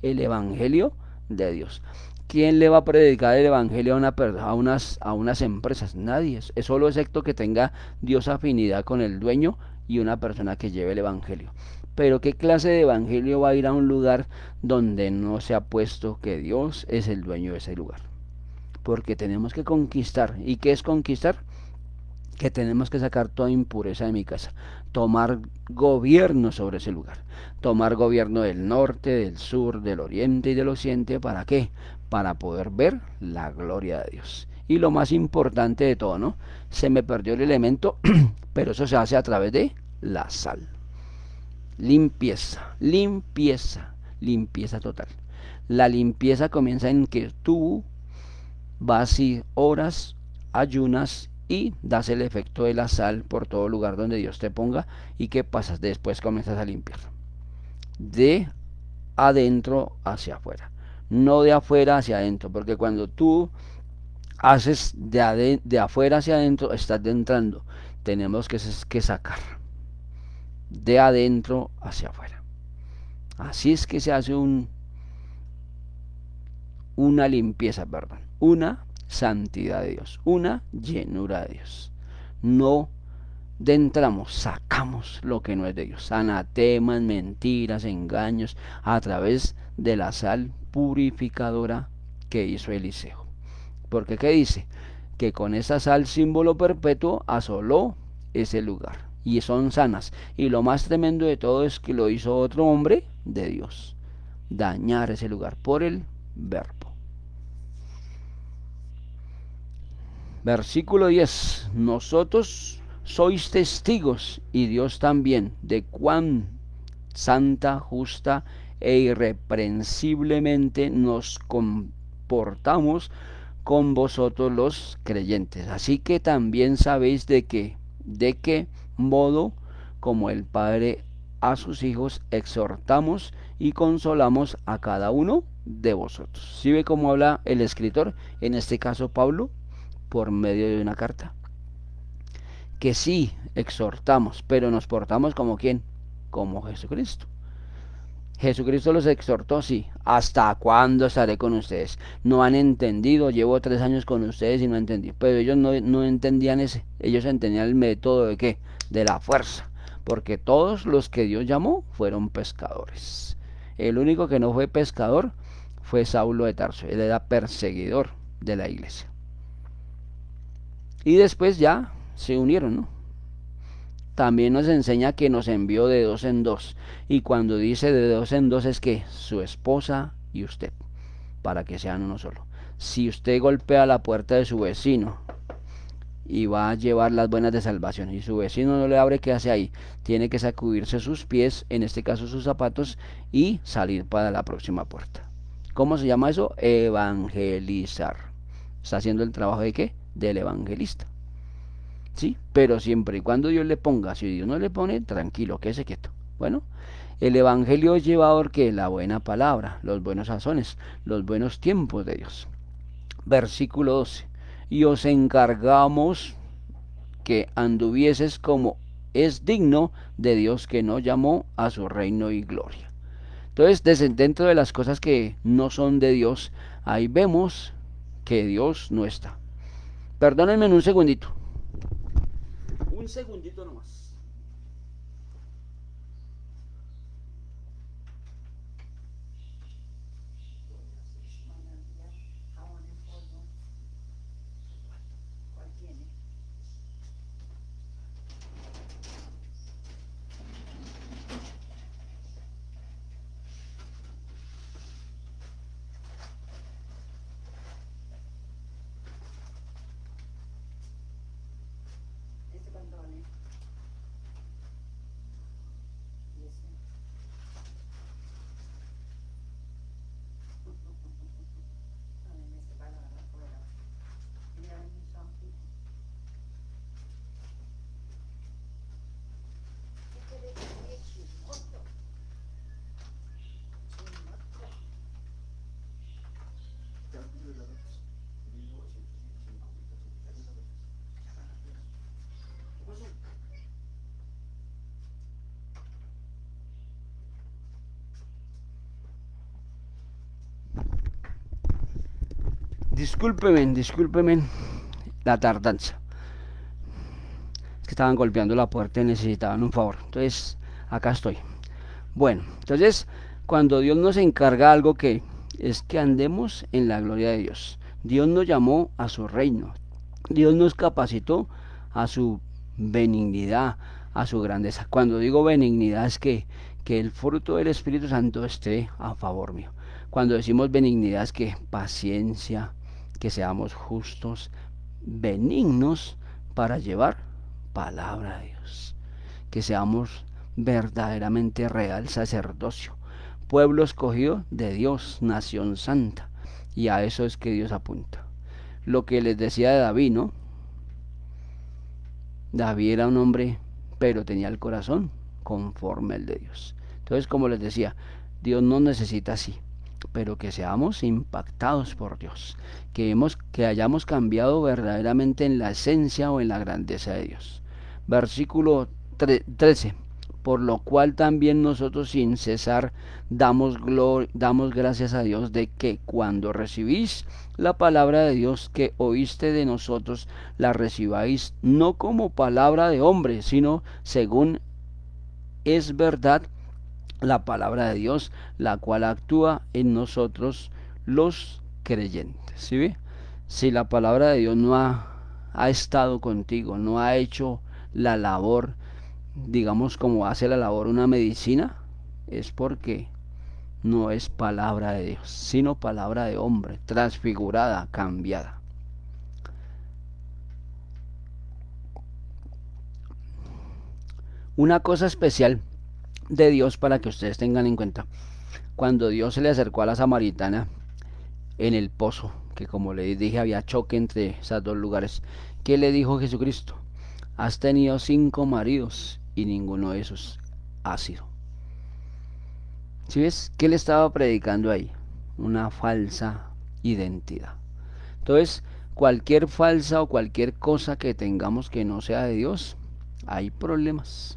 el Evangelio de Dios. ¿Quién le va a predicar el Evangelio a unas empresas? Nadie. Es solo excepto que tenga Dios afinidad con el dueño y una persona que lleve el Evangelio. Pero ¿qué clase de Evangelio va a ir a un lugar donde no se ha puesto que Dios es el dueño de ese lugar? Porque tenemos que conquistar. ¿Y qué es conquistar? Que tenemos que sacar toda impureza de mi casa, tomar gobierno sobre ese lugar, tomar gobierno del norte, del sur, del oriente y del occidente. ¿Para qué? Para poder ver la gloria de Dios. Y lo más importante de todo, ¿no? Se me perdió el elemento, pero eso se hace a través de la sal. Limpieza, limpieza, limpieza total. La limpieza comienza en que tú vas y oras, ayunas y das el efecto de la sal por todo lugar donde Dios te ponga. ¿Y qué pasa? Después comienzas a limpiar de adentro hacia afuera, no de afuera hacia adentro, porque cuando tú haces de afuera hacia adentro, estás entrando. Tenemos que sacar de adentro hacia afuera. Así es que se hace una limpieza, perdón, una santidad de Dios, una llenura de Dios. No entramos, sacamos lo que no es de Dios, anatemas, mentiras, engaños, a través de la sal purificadora que hizo Eliseo. Porque ¿qué dice? Que con esa sal, símbolo perpetuo, asoló ese lugar y son sanas. Y lo más tremendo de todo es que lo hizo otro hombre de Dios, dañar ese lugar por el verbo. Versículo 10. Nosotros sois testigos, y Dios también, de cuán santa, justa e irreprensiblemente nos comportamos con vosotros los creyentes. Así que también sabéis de qué modo, como el Padre a sus hijos, exhortamos y consolamos a cada uno de vosotros. ¿Sí ve cómo habla el escritor? En este caso Pablo, por medio de una carta. Que sí, exhortamos, pero nos portamos como ¿quién? Como Jesucristo. Jesucristo los exhortó, sí. ¿Hasta cuándo estaré con ustedes? No han entendido, llevo 3 años con ustedes y no entendí. Pero ellos no entendían ese. Ellos entendían el método de ¿qué? De la fuerza. Porque todos los que Dios llamó fueron pescadores. El único que no fue pescador fue Saulo de Tarso. Él era perseguidor de la iglesia. Y después ya se unieron, ¿no? También nos enseña que nos envió de 2 en 2. Y cuando dice de 2 en 2 es que su esposa y usted, para que sean uno solo. Si usted golpea la puerta de su vecino y va a llevar las buenas de salvación. Y su vecino no le abre, ¿qué hace ahí? Tiene que sacudirse sus pies, en este caso sus zapatos, y salir para la próxima puerta. ¿Cómo se llama eso? Evangelizar. Está haciendo el trabajo de qué? Del evangelista. ¿Sí? Pero siempre y cuando Dios le ponga, si Dios no le pone, tranquilo, quédese quieto. Bueno, el evangelio es llevador que la buena palabra, los buenos sazones, los buenos tiempos de Dios. Versículo 12. Y os encargamos que anduvieses como es digno de Dios que no llamó a su reino y gloria. Entonces, dentro de las cosas que no son de Dios, ahí vemos que Dios no está. Perdónenme un segundito. Un segundito nomás. Discúlpeme la tardanza. Es que estaban golpeando la puerta y necesitaban un favor. Entonces, acá estoy. Bueno, entonces, cuando Dios nos encarga algo que es que andemos en la gloria de Dios. Dios nos llamó a su reino. Dios nos capacitó a su benignidad, a su grandeza. Cuando digo benignidad es que el fruto del Espíritu Santo esté a favor mío. Cuando decimos benignidad es que paciencia, que seamos justos, benignos para llevar palabra de Dios. Que seamos verdaderamente real sacerdocio, pueblo escogido de Dios, nación santa. Y a eso es que Dios apunta. Lo que les decía de David, ¿no? David era un hombre, pero tenía el corazón conforme al de Dios. Entonces, como les decía, Dios no necesita así, pero que seamos impactados por Dios, que hayamos cambiado verdaderamente en la esencia o en la grandeza de Dios. Versículo 13. Por lo cual también nosotros sin cesar damos gracias a Dios de que cuando recibís la palabra de Dios que oíste de nosotros, la recibáis no como palabra de hombre, sino según es verdad la palabra de Dios, la cual actúa en nosotros los creyentes. ¿Sí ve? Si la palabra de Dios no ha estado contigo, no ha hecho la labor, digamos como hace la labor una medicina, es porque no es palabra de Dios, sino palabra de hombre, transfigurada, cambiada. Una cosa especial de Dios para que ustedes tengan en cuenta, cuando Dios se le acercó a la samaritana en el pozo, que como les dije había choque entre esos dos lugares, ¿qué le dijo Jesucristo? Has tenido 5 maridos y ninguno de esos ha sido. ¿Sí ves? ¿Qué le estaba predicando ahí? Una falsa identidad. Entonces, cualquier falsa o cualquier cosa que tengamos que no sea de Dios, hay problemas.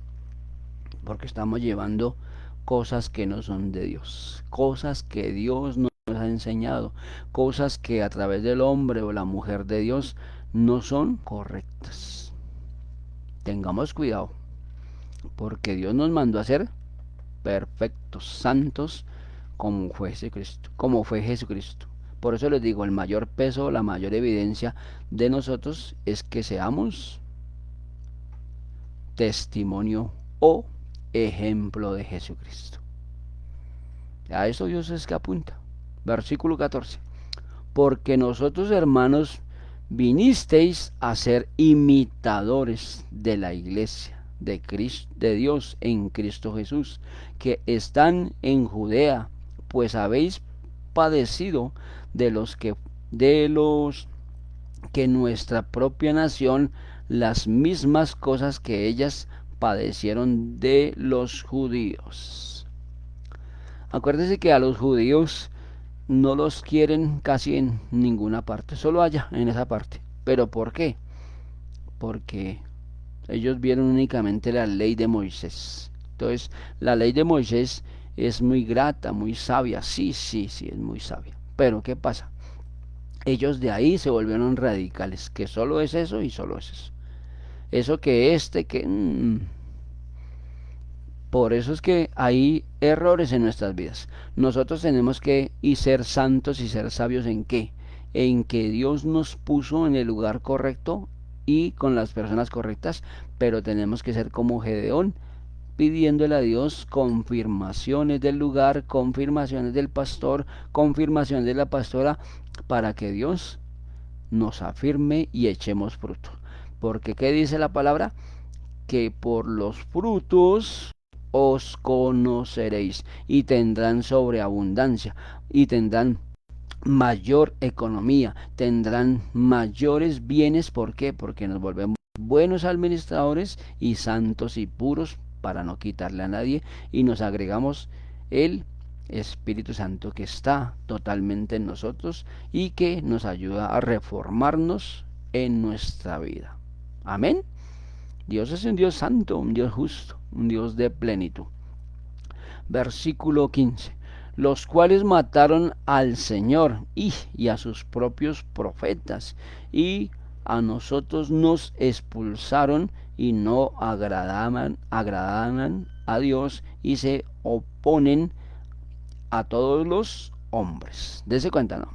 Porque estamos llevando cosas que no son de Dios. Cosas que Dios nos ha enseñado. Cosas que a través del hombre o la mujer de Dios no son correctas. Tengamos cuidado. Porque Dios nos mandó a ser perfectos, santos, como fue Jesucristo. Por eso les digo, el mayor peso, la mayor evidencia de nosotros es que seamos testimonio o ejemplo de Jesucristo. A eso Dios es que apunta. Versículo 14. Porque nosotros, hermanos, vinisteis a ser imitadores de la iglesia de Cristo, de Dios en Cristo Jesús, que están en Judea, pues habéis padecido de los que nuestra propia nación las mismas cosas que ellas padecieron de los judíos. Acuérdense que a los judíos no los quieren casi en ninguna parte, solo allá en esa parte. ¿Pero por qué? Porque ellos vieron únicamente la ley de Moisés. Entonces, la ley de Moisés es muy grata, muy sabia, sí, sí, sí, es muy sabia. Pero ¿qué pasa? Ellos de ahí se volvieron radicales, que solo es eso y solo es eso. Eso que Por eso es que hay errores en nuestras vidas. Nosotros tenemos que y ser santos y ser sabios en qué? En que Dios nos puso en el lugar correcto y con las personas correctas, pero tenemos que ser como Gedeón, pidiéndole a Dios confirmaciones del lugar, confirmaciones del pastor, confirmaciones de la pastora, para que Dios nos afirme y echemos fruto. Porque ¿qué dice la palabra? Que por los frutos os conoceréis y tendrán sobreabundancia y tendrán mayor economía, tendrán mayores bienes. ¿Por qué? Porque nos volvemos buenos administradores y santos y puros para no quitarle a nadie, y nos agregamos el Espíritu Santo que está totalmente en nosotros y que nos ayuda a reformarnos en nuestra vida. Amén. Dios es un Dios santo, un Dios justo, un Dios de plenitud. Versículo 15. Los cuales mataron al Señor y a sus propios profetas, y a nosotros nos expulsaron y no agradaban a Dios, y se oponen a todos los hombres. Dese cuenta, ¿no?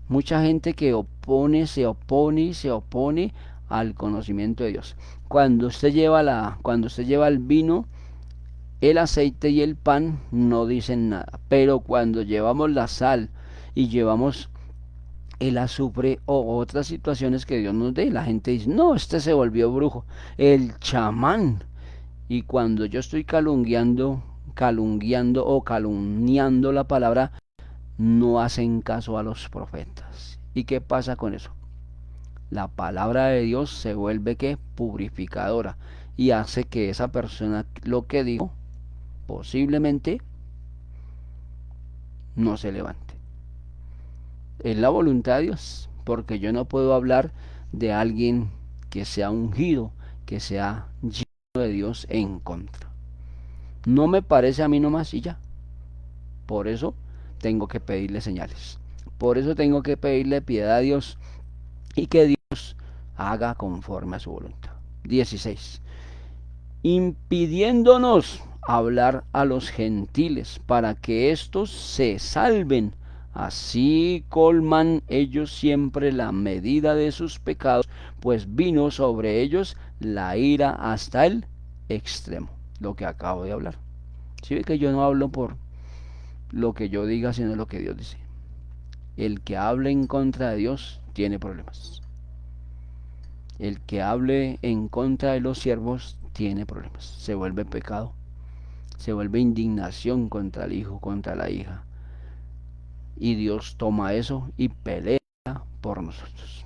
Mucha gente que se opone y se opone al conocimiento de Dios. Cuando usted lleva el vino, el aceite y el pan, no dicen nada. Pero cuando llevamos la sal y llevamos el azufre o otras situaciones que Dios nos dé, la gente dice, no, este se volvió brujo, el chamán. Y cuando yo estoy calumniando o calumniando la palabra, no hacen caso a los profetas. ¿Y qué pasa con eso? La palabra de Dios se vuelve que purificadora y hace que esa persona lo que dijo posiblemente no se levante. Es la voluntad de Dios, porque yo no puedo hablar de alguien que sea ungido, que sea lleno de Dios en contra. No me parece a mí nomás y ya. Por eso tengo que pedirle señales. Por eso tengo que pedirle piedad a Dios y que Dios haga conforme a su voluntad. 16. Impidiéndonos hablar a los gentiles para que éstos se salven. Así colman ellos siempre la medida de sus pecados, pues vino sobre ellos la ira hasta el extremo. Lo que acabo de hablar. Si ve que yo no hablo por lo que yo diga, sino lo que Dios dice. El que hable en contra de Dios tiene problemas. El que hable en contra de los siervos tiene problemas. Se vuelve pecado. Se vuelve indignación contra el hijo, contra la hija. Y Dios toma eso y pelea por nosotros.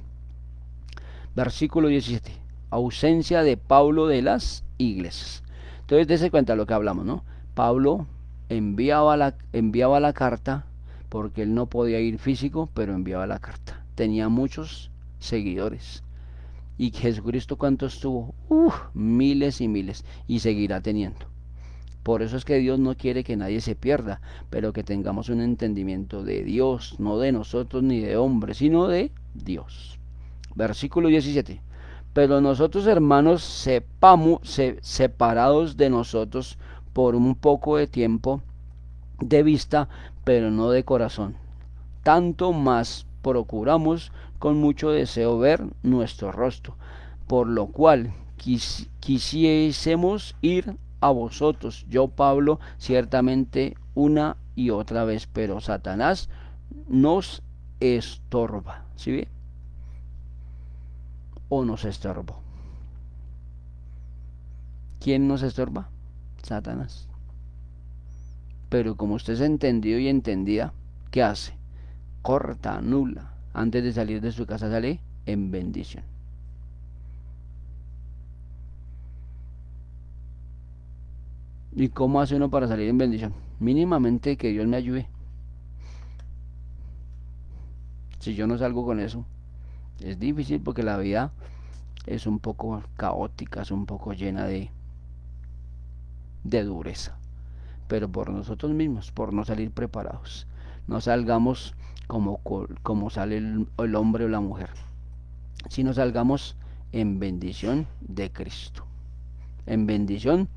Versículo 17. Ausencia de Pablo de las iglesias. Entonces, dése cuenta de lo que hablamos, ¿no? Pablo enviaba la carta porque él no podía ir físico, pero enviaba la carta. Tenía muchos seguidores. ¿Y Jesucristo cuántos tuvo? Miles y miles. Y seguirá teniendo. Por eso es que Dios no quiere que nadie se pierda, pero que tengamos un entendimiento de Dios, no de nosotros ni de hombres, sino de Dios. Versículo 17. Pero nosotros, hermanos, separados de nosotros por un poco de tiempo, de vista, pero no de corazón. Tanto más procuramos con mucho deseo ver nuestro rostro, por lo cual quisiésemos ir a vosotros, yo Pablo, ciertamente una y otra vez, pero Satanás nos estorba. ¿Sí ve? o nos estorbó? ¿Quién nos estorba? Satanás. Pero como usted es entendido y entendida, ¿qué hace? Corta, anula. Antes de salir de su casa sale en bendición. ¿Y cómo hace uno para salir en bendición? Mínimamente que Dios me ayude. Si yo no salgo con eso, es difícil porque la vida es un poco caótica, es un poco llena de dureza. Pero por nosotros mismos, por no salir preparados. No salgamos como sale el hombre o la mujer, sino salgamos en bendición de Cristo, en bendición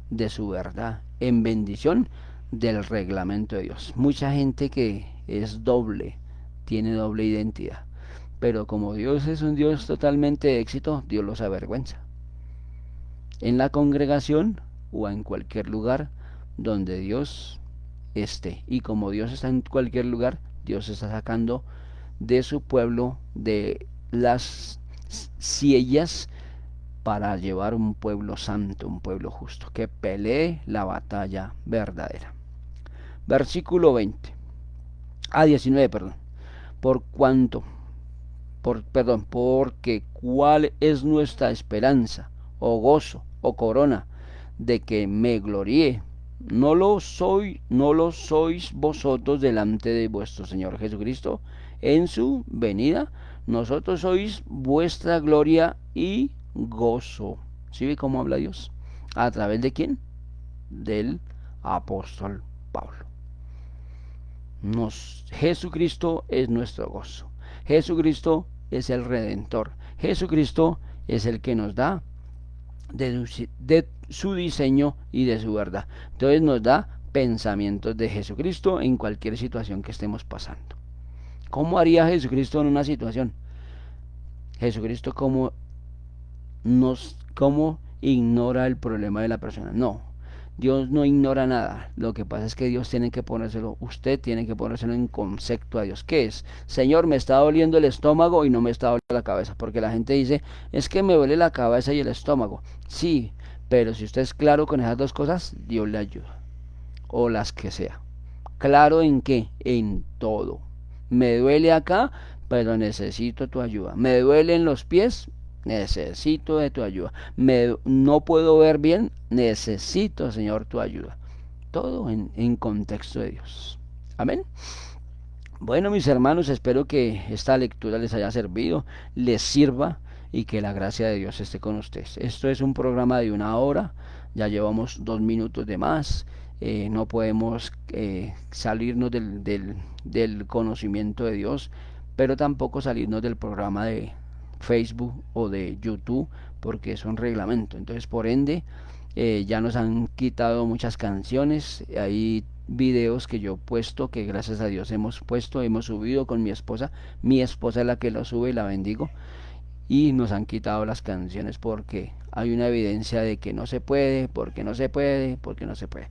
de su verdad, en bendición del reglamento de Dios. Mucha gente que es doble, tiene doble identidad, pero como Dios es un Dios totalmente de éxito, Dios los avergüenza. En la congregación o en cualquier lugar donde Dios esté. Y como Dios está en cualquier lugar, Dios está sacando de su pueblo de las sillas para llevar un pueblo santo, un pueblo justo, que pelee la batalla verdadera. Versículo 19, perdón. Por cuanto, porque cuál es nuestra esperanza, o gozo, o corona, de que me gloríe. No lo sois vosotros delante de vuestro Señor Jesucristo en su venida. Nosotros sois vuestra gloria y gozo. ¿Sí ve cómo habla Dios? ¿A través de quién? Del apóstol Pablo. Jesucristo es nuestro gozo. Jesucristo es el Redentor. Jesucristo es el que nos da de su diseño y de su verdad. Entonces nos da pensamientos de Jesucristo en cualquier situación que estemos pasando. ¿Cómo haría Jesucristo en una situación? Jesucristo cómo ignora el problema de la persona. No, Dios no ignora nada. Lo que pasa es que Dios tiene que ponérselo, usted tiene que ponérselo en concepto a Dios. ¿Qué es? Señor, me está doliendo el estómago y no me está doliendo la cabeza. Porque la gente dice, es que me duele la cabeza y el estómago. Sí, pero si usted es claro con esas dos cosas, Dios le ayuda. O las que sea. ¿Claro en qué? En todo. Me duele acá, pero necesito tu ayuda. Me duelen los pies, necesito de tu ayuda. No puedo ver bien, necesito, Señor, tu ayuda. Todo en contexto de Dios. Amén. Bueno, mis hermanos, espero que esta lectura les haya servido, les sirva y que la gracia de Dios esté con ustedes. Esto es un programa de 1 hora, ya llevamos 2 minutos de más. No podemos salirnos del conocimiento de Dios, pero tampoco salirnos del programa de Facebook o de YouTube, porque es un reglamento. Entonces, por ende, ya nos han quitado muchas canciones. Hay videos que yo he puesto, que gracias a Dios hemos subido con mi esposa. Mi esposa es la que lo sube y la bendigo. Y nos han quitado las canciones porque hay una evidencia de que no se puede, porque no se puede, porque no se puede.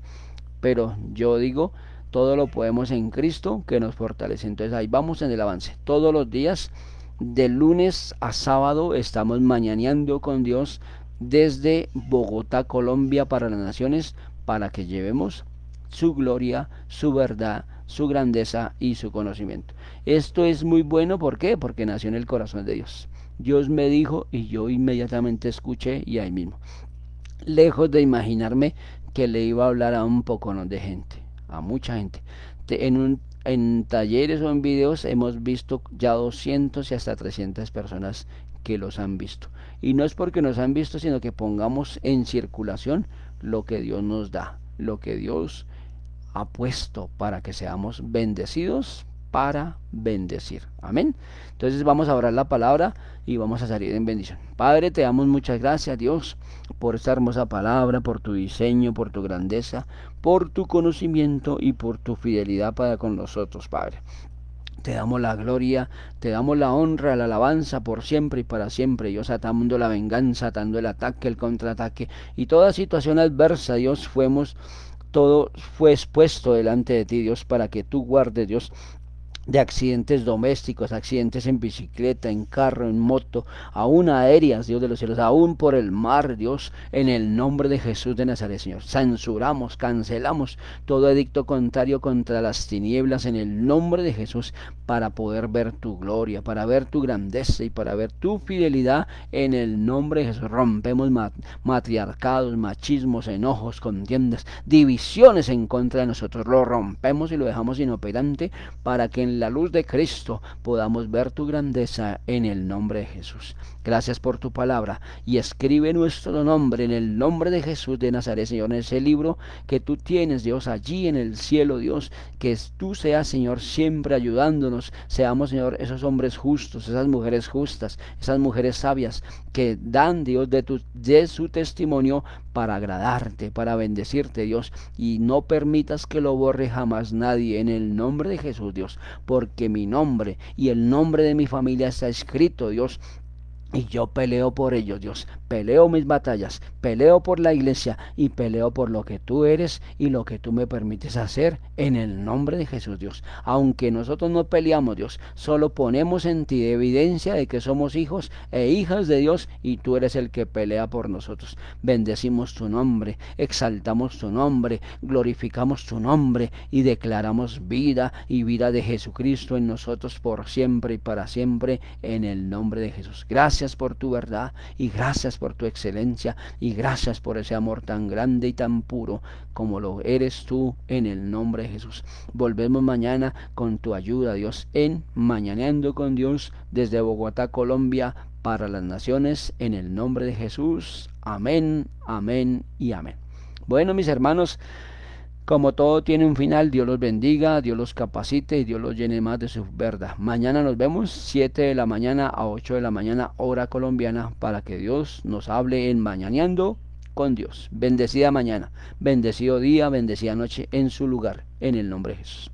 Pero yo digo, todo lo podemos en Cristo que nos fortalece. Entonces ahí vamos en el avance. Todos los días, de lunes a sábado, estamos mañaneando con Dios desde Bogotá, Colombia, para las naciones, para que llevemos su gloria, su verdad, su grandeza y su conocimiento. Esto es muy bueno, ¿por qué? Porque nació en el corazón de Dios. Dios me dijo y yo inmediatamente escuché y ahí mismo. Lejos de imaginarme que le iba a hablar a un poco de gente, a mucha gente. En talleres o en videos hemos visto ya 200 y hasta 300 personas que los han visto. Y no es porque nos han visto, sino que pongamos en circulación lo que Dios nos da, lo que Dios ha puesto para que seamos bendecidos para bendecir. Amén. Entonces vamos a orar la palabra y vamos a salir en bendición. Padre, te damos muchas gracias, Dios, por esta hermosa palabra, por tu diseño, por tu grandeza, por tu conocimiento y por tu fidelidad para con nosotros, Padre. Te damos la gloria, te damos la honra, la alabanza por siempre y para siempre. Dios, atando la venganza, atando el ataque, el contraataque y toda situación adversa, Dios, todo fue expuesto delante de ti, Dios, para que tú guardes, Dios, de accidentes domésticos, accidentes en bicicleta, en carro, en moto, aún aéreas, Dios de los cielos, aún por el mar, Dios, en el nombre de Jesús de Nazaret, Señor. Censuramos, cancelamos todo edicto contrario contra las tinieblas en el nombre de Jesús, para poder ver tu gloria, para ver tu grandeza y para ver tu fidelidad en el nombre de Jesús. Rompemos matriarcados, machismos, enojos, contiendas, divisiones en contra de nosotros. Lo rompemos y lo dejamos inoperante para que en la luz de Cristo podamos ver tu grandeza en el nombre de Jesús. Gracias por tu palabra y escribe nuestro nombre en el nombre de Jesús de Nazaret, Señor, en ese libro que tú tienes, Dios, allí en el cielo, Dios, que tú seas, Señor, siempre ayudándonos, seamos, Señor, esos hombres justos, esas mujeres justas, esas mujeres sabias que dan, Dios, de su testimonio para agradarte, para bendecirte, Dios, y no permitas que lo borre jamás nadie en el nombre de Jesús, Dios, porque mi nombre y el nombre de mi familia está escrito, Dios, y yo peleo por ellos, Dios. Peleo mis batallas, peleo por la iglesia y peleo por lo que tú eres y lo que tú me permites hacer en el nombre de Jesús, Dios. Aunque nosotros no peleamos, Dios, solo ponemos en ti evidencia de que somos hijos e hijas de Dios y tú eres el que pelea por nosotros. Bendecimos tu nombre, exaltamos tu nombre, glorificamos tu nombre y declaramos vida y vida de Jesucristo en nosotros por siempre y para siempre en el nombre de Jesús. Gracias por tu verdad y gracias por tu excelencia y gracias por ese amor tan grande y tan puro como lo eres tú en el nombre de Jesús. Volvemos mañana con tu ayuda, Dios, en Mañaneando con Dios desde Bogotá, Colombia, para las naciones, en el nombre de Jesús. Amén, amén y amén. Bueno, mis hermanos, como todo tiene un final, Dios los bendiga, Dios los capacite y Dios los llene más de su verdad. Mañana nos vemos 7 de la mañana a 8 de la mañana, hora colombiana, para que Dios nos hable en Mañaneando con Dios. Bendecida mañana, bendecido día, bendecida noche en su lugar, en el nombre de Jesús.